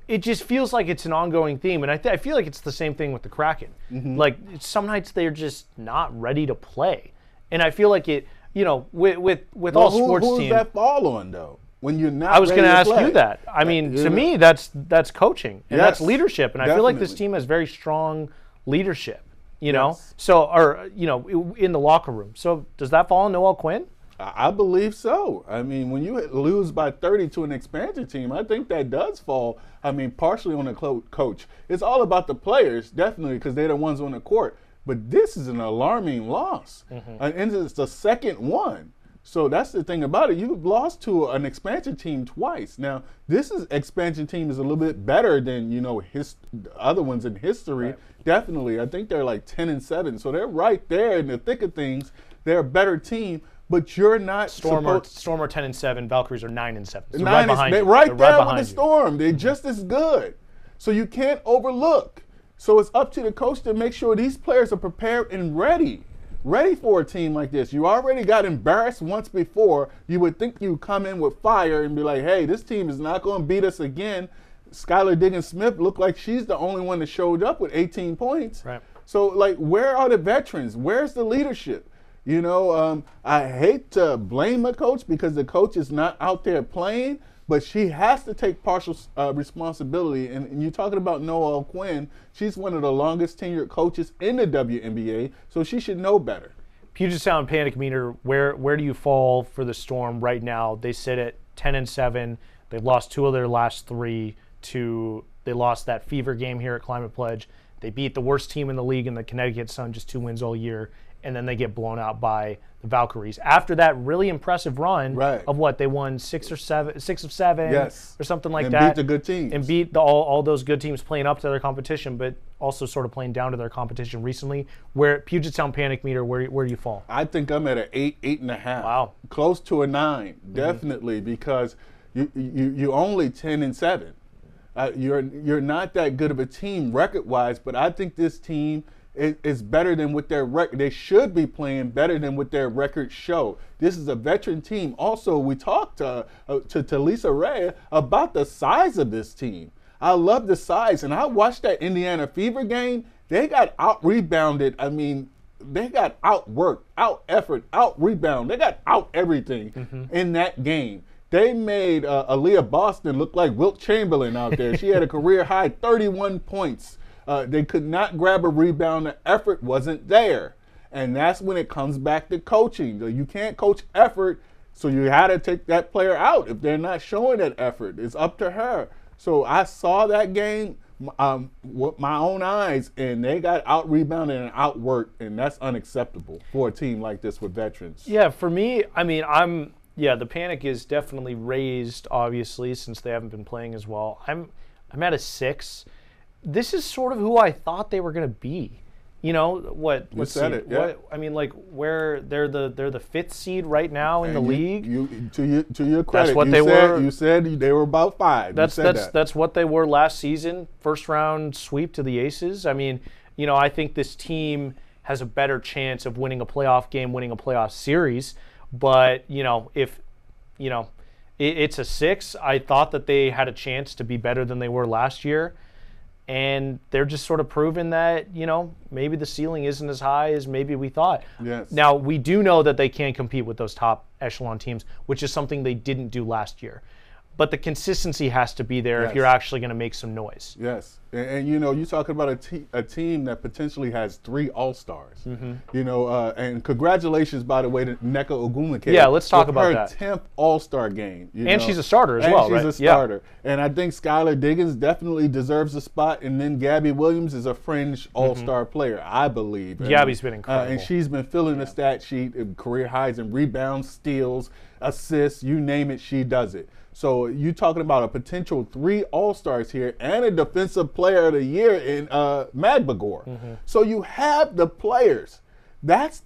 it just feels like it's an ongoing theme, and I feel like it's the same thing with the Kraken. Like, some nights they're just not ready to play, and I feel like it. With all sports teams. Who does that fall on though? When you're not. I was going to ask you that. I mean, to me, that's coaching and that's leadership, and I feel like this team has very strong leadership. So in the locker room. So does that fall on Noel Quinn? I believe so. I mean, when you lose by 30 to an expansion team, I think that does fall. I mean, partially on the coach. It's all about the players, definitely, because they're the ones on the court. But this is an alarming loss, and it's the second one. So that's the thing about it. You've lost to an expansion team twice. Now, this expansion team is a little bit better than other ones in history. Right. Definitely, I think they're like 10-7. So they're right there in the thick of things. They're a better team, but you're not. Storm are 10-7. Valkyries are 9-7. So they're right behind you. Right They're there right with the Storm. They're just as good. So you can't overlook. So it's up to the coach to make sure these players are prepared and ready for a team like this. You already got embarrassed once before. You would think you'd come in with fire and be like, hey, this team is not going to beat us again. Skylar Diggins-Smith looked like she's the only one that showed up with 18 points. Right. So, where are the veterans? Where's the leadership? I hate to blame a coach because the coach is not out there playing, but she has to take partial responsibility. And you're talking about Noel Quinn. She's one of the longest tenured coaches in the WNBA, so she should know better. Puget Sound Panic Meter, where do you fall for the Storm right now? They sit at 10-7. They've lost 2 of their last 3 they lost that fever game here at Climate Pledge. They beat the worst team in the league in the Connecticut Sun, just 2 wins all year, and then they get blown out by the Valkyries. After that really impressive run of what they won 6 of 7 or something like that. And beat the good teams. And beat all those good teams playing up to their competition, but also sort of playing down to their competition recently. Where Puget Sound Panic Meter, where do you fall? I think I'm at an 8.5. Wow. Close to a 9, definitely, because you only 10-7. You're not that good of a team record-wise, but I think this team is better than what their record. They should be playing better than what their records show. This is a veteran team. Also, we talked to Lisa Ray about the size of this team. I love the size, and I watched that Indiana Fever game. They got out-rebounded. I mean, they got out-worked, out-effort, out-rebound. They got out-everything in that game. They made Aaliyah Boston look like Wilt Chamberlain out there. She had a career-high 31 points. They could not grab a rebound. The effort wasn't there. And that's when it comes back to coaching. You can't coach effort, so you had to take that player out. If they're not showing that effort, it's up to her. So I saw that game with my own eyes, and they got out-rebounded and out-worked, and that's unacceptable for a team like this with veterans. Yeah, for me, I mean, the panic is definitely raised, obviously, since they haven't been playing as well. I'm at a 6. This is sort of who I thought they were going to be. What? You said it. Yeah. I mean, where they're the 5th seed right now in the league. To your credit, that's what they were. You said they were about 5. That's what they were last season. First round sweep to the Aces. I mean, I think this team has a better chance of winning a playoff game, winning a playoff series. But if it's a 6, I thought that they had a chance to be better than they were last year. and they're just sort of proving that, maybe the ceiling isn't as high as maybe we thought. Yes. Now, we do know that they can compete with those top echelon teams, which is something they didn't do last year. But the consistency has to be there if you're actually going to make some noise. Yes. And you're talking about a team that potentially has 3 All-Stars. And congratulations, by the way, to Nneka Ogwumike. Yeah, let's talk about that. Her 10th All-Star game. And she's a starter as well, right? She's a starter. Yeah. And I think Skylar Diggins definitely deserves a spot. And then Gabby Williams is a fringe All-Star player, I believe. Gabby's been incredible. And she's been filling the stat sheet, career highs in rebounds, steals, assists, you name it, she does it. So you're talking about a potential 3 All-Stars here and a Defensive Player of the Year in Magbagor. So you have the players. That's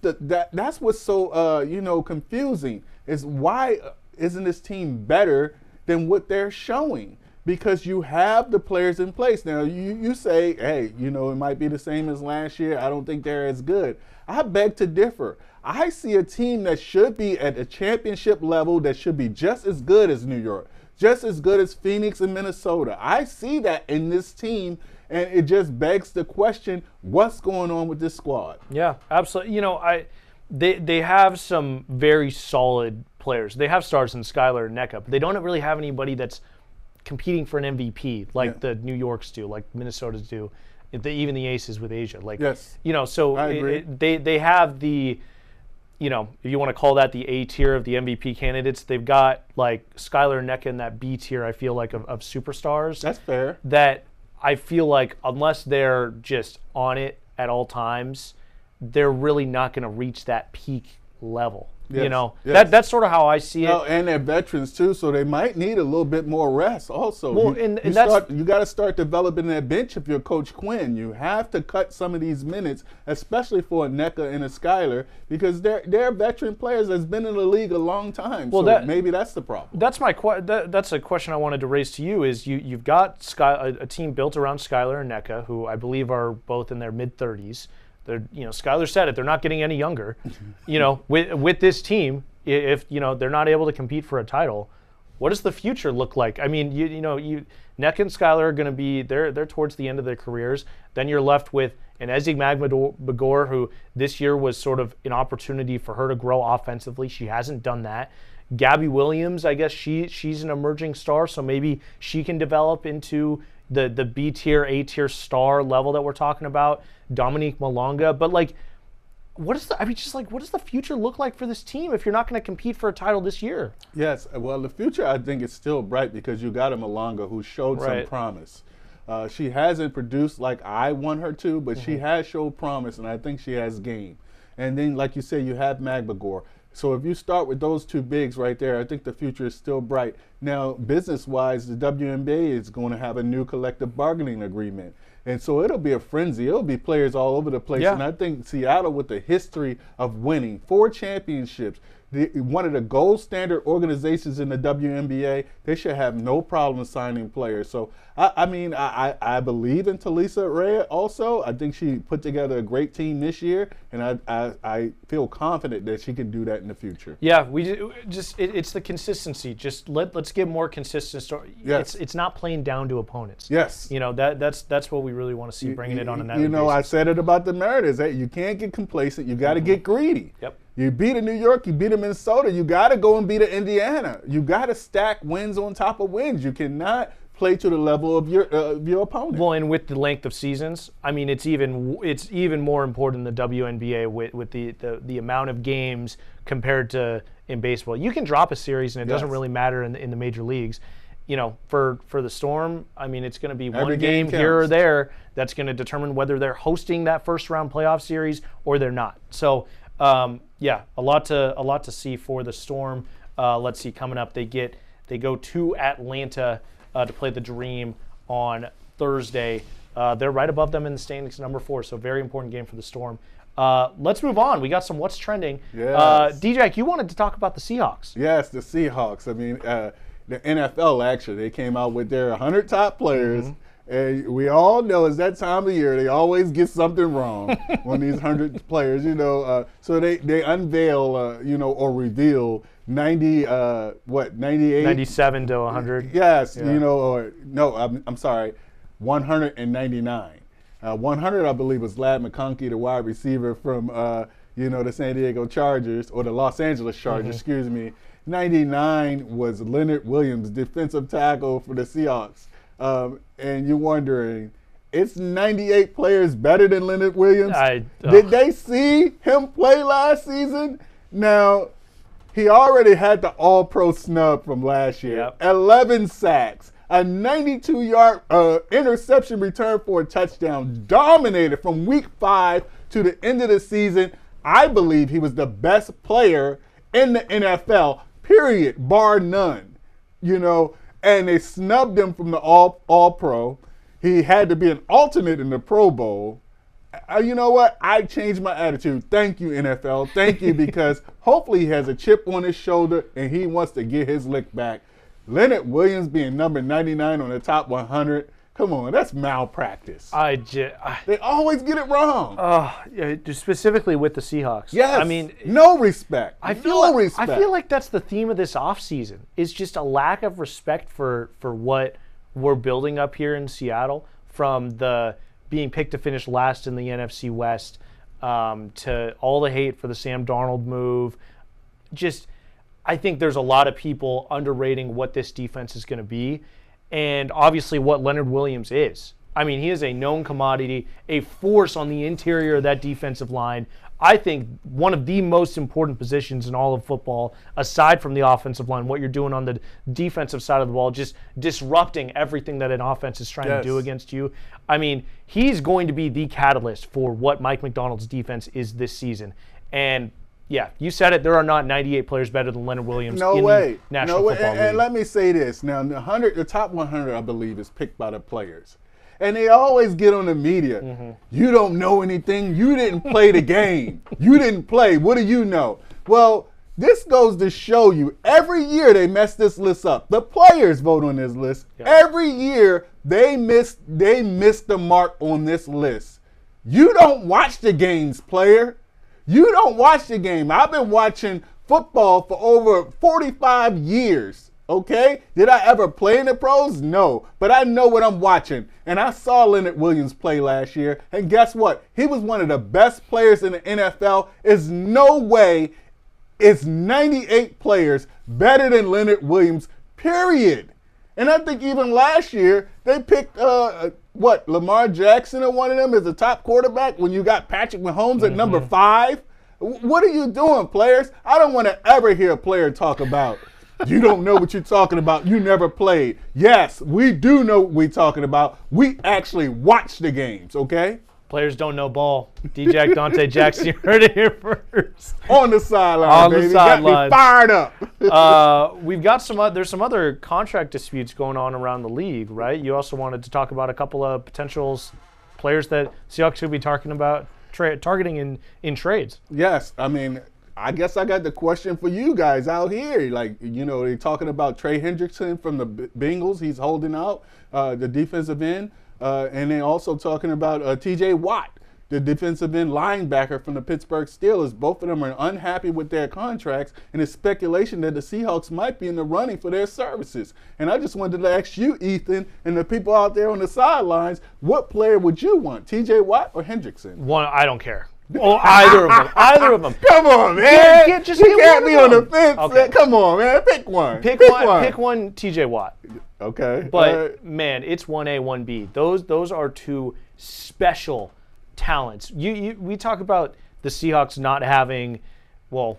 what's so confusing, is why isn't this team better than what they're showing? Because you have the players in place. Now you say, hey, it might be the same as last year. I don't think they're as good. I beg to differ. I see a team that should be at a championship level, that should be just as good as New York, just as good as Phoenix and Minnesota. I see that in this team, and it just begs the question, what's going on with this squad? Yeah, absolutely. They have some very solid players. They have stars in Skylar and Nneka, but they don't really have anybody that's competing for an MVP like the New Yorks do, like Minnesota's do, even the Aces with Asia. So I agree. They have the, if you want to call that the A tier of the MVP candidates, they've got like Skylar and Nneka in that B tier, I feel like, of superstars. That's fair. That I feel like unless they're just on it at all times, they're really not going to reach that peak level. Yes. That's sort of how I see it. And they're veterans too, so they might need a little bit more rest also. Well, you got to start developing that bench if you're Coach Quinn. You have to cut some of these minutes, especially for a Nneka and a Skylar, because they're veteran players that's been in the league a long time. Well, so maybe that's the problem. That's that's a question I wanted to raise to you. Is you've got a team built around Skylar and Nneka, who I believe are both in their mid-30s. They're, Skylar said it. They're not getting any younger. With this team, if they're not able to compete for a title, what does the future look like? I mean, Nneka and Skylar are going to be they're towards the end of their careers. Then you're left with an Ezi Magbagor, who this year was sort of an opportunity for her to grow offensively. She hasn't done that. Gabby Williams, I guess she's an emerging star, so maybe she can develop into the B tier, A tier star level that we're talking about. Dominique Malonga, but what does the future look like for this team if you're not going to compete for a title this year? Yes, well, the future I think is still bright because you got a Malonga who showed some promise. She hasn't produced like I want her to, but she has showed promise, and I think she has game. And then, like you said, you have Magbagor. So if you start with those 2 bigs right there, I think the future is still bright. Now, business-wise, the WNBA is going to have a new collective bargaining agreement. And so it'll be a frenzy. It'll be players all over the place. Yeah. And I think Seattle, with the history of winning 4 championships, one of the gold standard organizations in the WNBA, they should have no problem signing players. So, I believe in Talisa Rea also. I think she put together a great team this year, and I feel confident that she can do that in the future. Yeah, it's the consistency. Just let's get more consistent. Yes. It's not playing down to opponents. Yes. That's what we really want to see, bringing it on a nightly basis. I said it about the Merediths. Hey, you can't get complacent. You got to get greedy. Yep. You beat a New York, you beat a Minnesota, you got to go and beat a Indiana. You got to stack wins on top of wins. You cannot play to the level of your opponent. Well, and with the length of seasons, I mean, it's even more important in the WNBA with the amount of games compared to in baseball. You can drop a series and it doesn't really matter in the major leagues. For the Storm, I mean, it's going to be one game here or there that's going to determine whether they're hosting that first round playoff series or they're not. So. A lot to see for the Storm. Let's see, coming up, they go to Atlanta to play the Dream on Thursday. They're right above them in the standings, number 4, so very important game for the Storm. Let's move on. We got some What's Trending. Yes. DJ, you wanted to talk about the Seahawks. Yes, the Seahawks. I mean, the NFL, actually, they came out with their 100 top players. Mm-hmm. And we all know it's that time of year, they always get something wrong when these 100 players, so they unveil, or reveal 98? 97 to 100. Yes, I'm sorry. 199. 100, I believe, was Ladd McConkey, the wide receiver from, the San Diego Chargers, or the Los Angeles Chargers, excuse me. 99 was Leonard Williams, defensive tackle for the Seahawks. And you're wondering, it's 98 players better than Leonard Williams? Did they see him play last season? Now, he already had the All-Pro snub from last year. 11 sacks, a 92-yard interception return for a touchdown, dominated from week 5 to the end of the season. I believe he was the best player in the NFL, period, bar none. And they snubbed him from the All-Pro. He had to be an alternate in the Pro Bowl. You know what? I changed my attitude. Thank you, NFL. Thank you, because hopefully he has a chip on his shoulder and he wants to get his lick back. Leonard Williams being number 99 on the top 100. Come on, that's malpractice. They always get it wrong. Specifically with the Seahawks. Yes. No respect. I feel like that's the theme of this offseason. It's just a lack of respect for what we're building up here in Seattle, from the being picked to finish last in the NFC West to all the hate for the Sam Darnold move. I think there's a lot of people underrating what this defense is going to be, and obviously what Leonard Williams is. He is a known commodity, a force on the interior of that defensive line. I think one of the most important positions in all of football, aside from the offensive line, what you're doing on the defensive side of the ball, just disrupting everything that an offense is trying to do against you. He's going to be the catalyst for what Mike McDonald's defense is this season. And yeah, you said it. There are not 98 players better than Leonard Williams in the National Football League. And let me say this. Now, the top 100, I believe, is picked by the players. And they always get on the media. You don't know anything. You didn't play the game. You didn't play. What do you know? Well, this goes to show you, every year they mess this list up. The players vote on this list. Every year they miss the mark on this list. You don't watch the games, player. You don't watch the game. I've been watching football for over 45 years, okay? Did I ever play in the pros? No, but I know what I'm watching. And I saw Leonard Williams play last year, and guess what? He was one of the best players in the NFL. There's no way it's 98 players better than Leonard Williams, period. And I think even last year, they picked, Lamar Jackson or one of them as the top quarterback when you got Patrick Mahomes at number 5? What are you doing, players? I don't want to ever hear a player talk about, you don't know what you're talking about. You never played. Yes, we do know what we're talking about. We actually watch the games, okay? Players don't know ball. DJ Dante Jackson, you heard it here first. On the sideline, baby. Got me fired up. We've got there's some other contract disputes going on around the league, right? You also wanted to talk about a couple of potential players that Seahawks should be targeting in trades. Yes, I guess I got the question for you guys out here. They're talking about Trey Hendrickson from the Bengals. He's holding out, the defensive end. And they're also talking about T.J. Watt, the defensive end linebacker from the Pittsburgh Steelers. Both of them are unhappy with their contracts, and it's speculation that the Seahawks might be in the running for their services. And I just wanted to ask you, Ethan, and the people out there on the sidelines, what player would you want, T.J. Watt or Hendrickson? I don't care. Either of them. Either of them. Come on, man. You can't be on the fence. Okay. Come on, man. Pick one. Pick one, T.J. Watt. Okay. But, man, it's 1A, 1B. Those are two special talents. We talk about the Seahawks not having,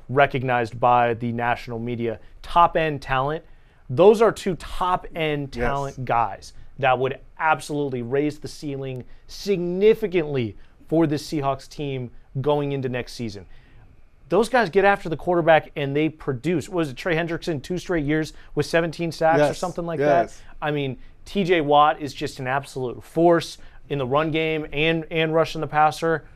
recognized by the national media, top-end talent. Those are two top-end talent guys that would absolutely raise the ceiling significantly for the Seahawks team going into next season. Those guys get after the quarterback and they produce. Was it Trey Hendrickson 2 straight years with 17 sacks or something like that? TJ Watt is just an absolute force in the run game and rushing the passer.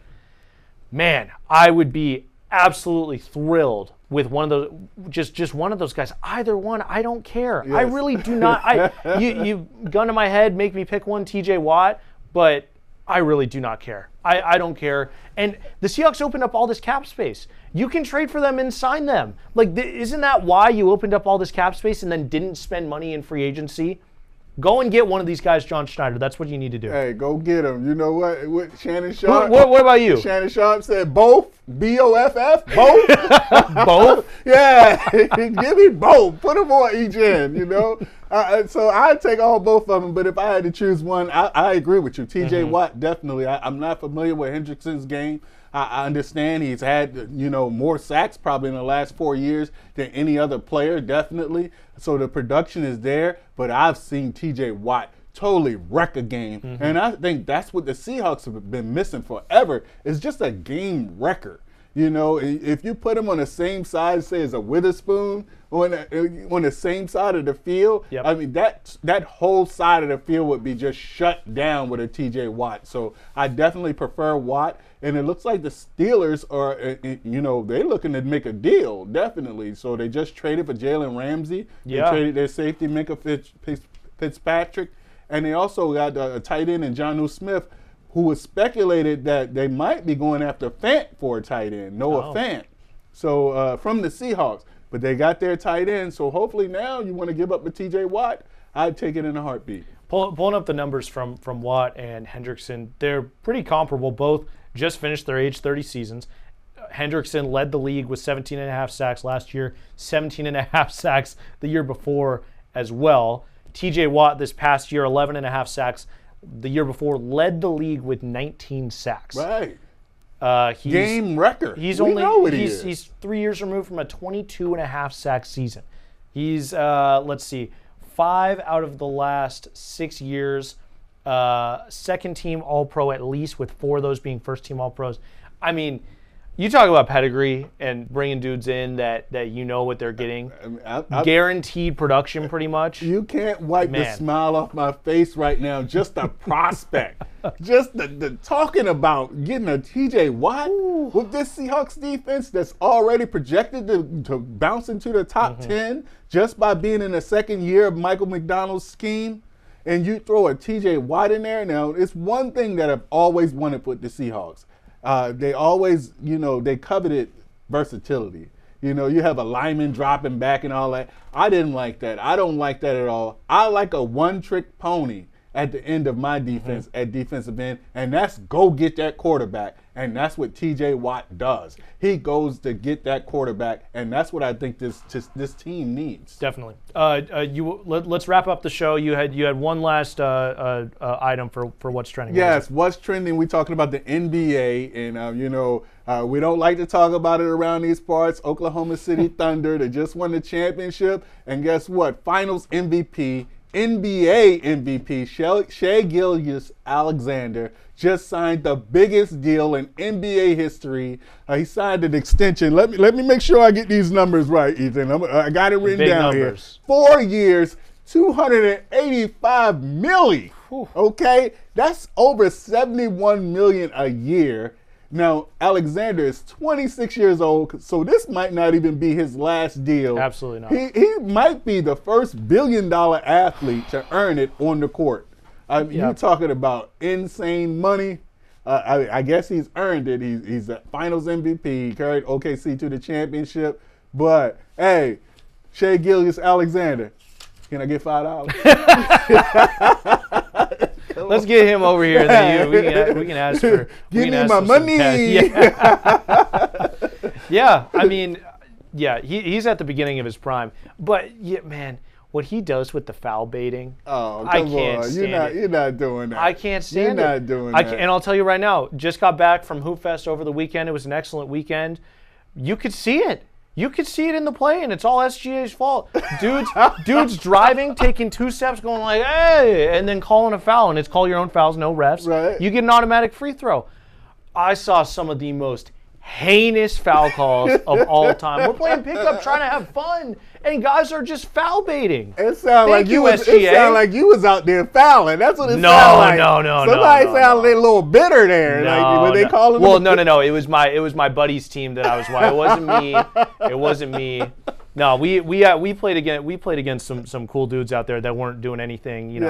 Man, I would be absolutely thrilled with one of those, just one of those guys. Either one, I don't care. Yes. I really do not. You gun to my head, make me pick one, TJ Watt, but I really do not care. I don't care. And the Seahawks opened up all this cap space. You can trade for them and sign them. Isn't that why you opened up all this cap space and then didn't spend money in free agency? Go and get one of these guys, John Schneider. That's what you need to do. Hey, go get him. You know what Shannon Sharp? What about you? Shannon Sharp said both. BOFF? Both? Both? Yeah. Give me both. Put them on each end, you know? So I'd take both of them, but if I had to choose one, I agree with you. TJ Watt, definitely. I'm not familiar with Hendrickson's game. I understand he's had, more sacks probably in the last 4 years than any other player, definitely. So the production is there, but I've seen TJ Watt totally wreck a game. And I think that's what the Seahawks have been missing forever, is just a game wrecker. If you put him on the same side, say, as a Witherspoon, on the same side of the field, I mean, that whole side of the field would be just shut down with a TJ Watt. So I definitely prefer Watt. And it looks like the Steelers are, they're looking to make a deal, definitely. So they just traded for Jalen Ramsey. They traded their safety, Minkah Fitzpatrick. And they also got a tight end in Jonnu Smith, who was speculated that they might be going after Fant for a tight end, Noah Fant. So from the Seahawks. But they got their tight end. So hopefully now you want to give up a TJ Watt, I'd take it in a heartbeat. Pulling up the numbers from Watt and Hendrickson, they're pretty comparable. Both just finished their age 30 seasons. Hendrickson led the league with 17.5 sacks last year, 17.5 sacks the year before as well. TJ Watt this past year, 11.5 sacks the year before, led the league with 19 sacks. Right. He's game record. He's 3 years removed from a 22.5 sack season. He's 5 out of the last 6 years. Second team All-Pro at least, with 4 of those being first team All-Pros. I mean, you talk about pedigree and bringing dudes in that you know what they're getting. Guaranteed production, pretty much. You can't wipe the smile off my face right now. Just the prospect. Just the talking about getting a TJ Watt with this Seahawks defense that's already projected to bounce into the top 10 just by being in the second year of Michael McDonald's scheme. And you throw a TJ Watt in there. Now, it's one thing that I've always wanted with the Seahawks. They always, they coveted versatility. You have a lineman dropping back and all that. I didn't like that. I don't like that at all. I like a one-trick pony at the end of my defense at defensive end, and that's go get that quarterback. And that's what TJ Watt does. He goes to get that quarterback, and that's what I think this team needs. Definitely. Let's wrap up the show. You had one last item for what's trending. Yes, what's trending. We're talking about the NBA, and we don't like to talk about it around these parts. Oklahoma City Thunder, they just won the championship, and guess what? Finals MVP. NBA MVP Shai Gilgeous-Alexander just signed the biggest deal in NBA history. He signed an extension. Let me make sure I get these numbers right, Ethan. I got it written down here. 4 years, $285 million. Whew. Okay, that's over $71 million a year. Now, Alexander is 26 years old, so this might not even be his last deal. Absolutely not. He might be the first billion-dollar athlete to earn it on the court. You're talking about insane money. I guess he's earned it. He's a Finals MVP. He carried OKC to the championship. But, hey, Shai Gilgeous-Alexander, can I get $5? Let's get him over here. We can ask for. Give me my money. Yeah, I mean, he's at the beginning of his prime. But man, what he does with the foul baiting, I can't stand it. You're not doing that. I can't stand it. You're not doing that. And I'll tell you right now, just got back from Hoop Fest over the weekend. It was an excellent weekend. You could see it. You could see it in the play, and it's all SGA's fault. Dude's driving, taking 2 steps, going like, hey, and then calling a foul, and it's call your own fouls, no refs. Right. You get an automatic free throw. I saw some of the most heinous foul calls of all time. We're playing pickup, trying to have fun, and guys are just foul baiting. It sounded like you was out there fouling. That's what it sounded like. No. Somebody sounded a little bitter there. They calling? Well, no. It was my buddy's team that I was watching. It wasn't me. No, we played against some cool dudes out there that weren't doing anything,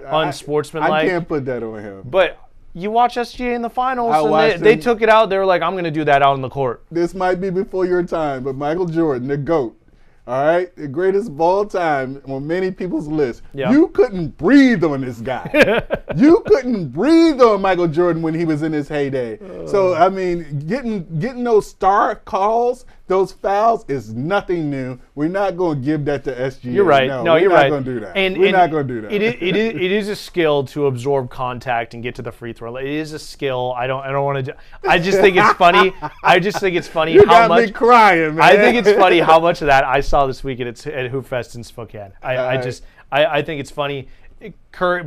unsportsmanlike. I can't put that on him. But you watch SGA in the finals, and they took it out. They were like, I'm going to do that out on the court. This might be before your time, but Michael Jordan, the GOAT, all right, the greatest of all time on many people's list. Yeah. You couldn't breathe on this guy. You couldn't breathe on Michael Jordan when he was in his heyday. So, I mean, getting those star calls, those fouls is nothing new. We're not going to give that to SGA. You're right. No, you're right. We're not going to do that. We're not going to do that. It is a skill to absorb contact and get to the free throw. It is a skill. I don't want to. I just think it's funny. You how got much me crying, man. I think it's funny how much of that I saw this weekend at Hoop Fest in Spokane. I think it's funny.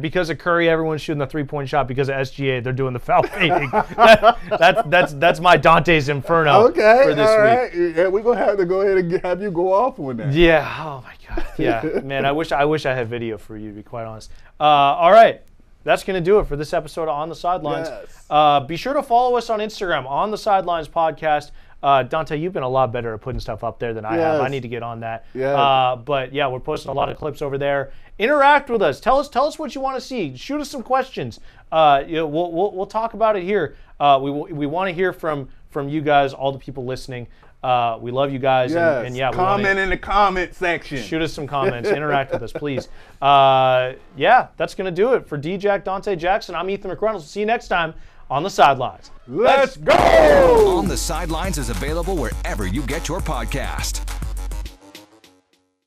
Because of Curry, everyone's shooting the 3-point shot. Because of SGA, they're doing the foul painting. That's my Dante's Inferno for this week. Yeah, we're gonna have to go ahead and have you go off on that. Yeah. Oh my God. Yeah, man. I wish I had video for you, to be quite honest. All right. That's going to do it for this episode of On the Sidelines. Yes. Be sure to follow us on Instagram, On the Sidelines Podcast. Dante, you've been a lot better at putting stuff up there than I have. I need to get on that. Yeah. But yeah, we're posting a lot of clips over there. Interact with us. Tell us what you want to see. Shoot us some questions. We'll talk about it here. We want to hear from you guys, all the people listening. We love you guys. Yes. And yeah, comment in the comment section. Shoot us some comments. Interact with us, please. Yeah, that's going to do it. For D-Jack, Dante Jackson, I'm Ethan McReynolds. See you next time on the Sidelines. Let's go! On the Sidelines is available wherever you get your podcast.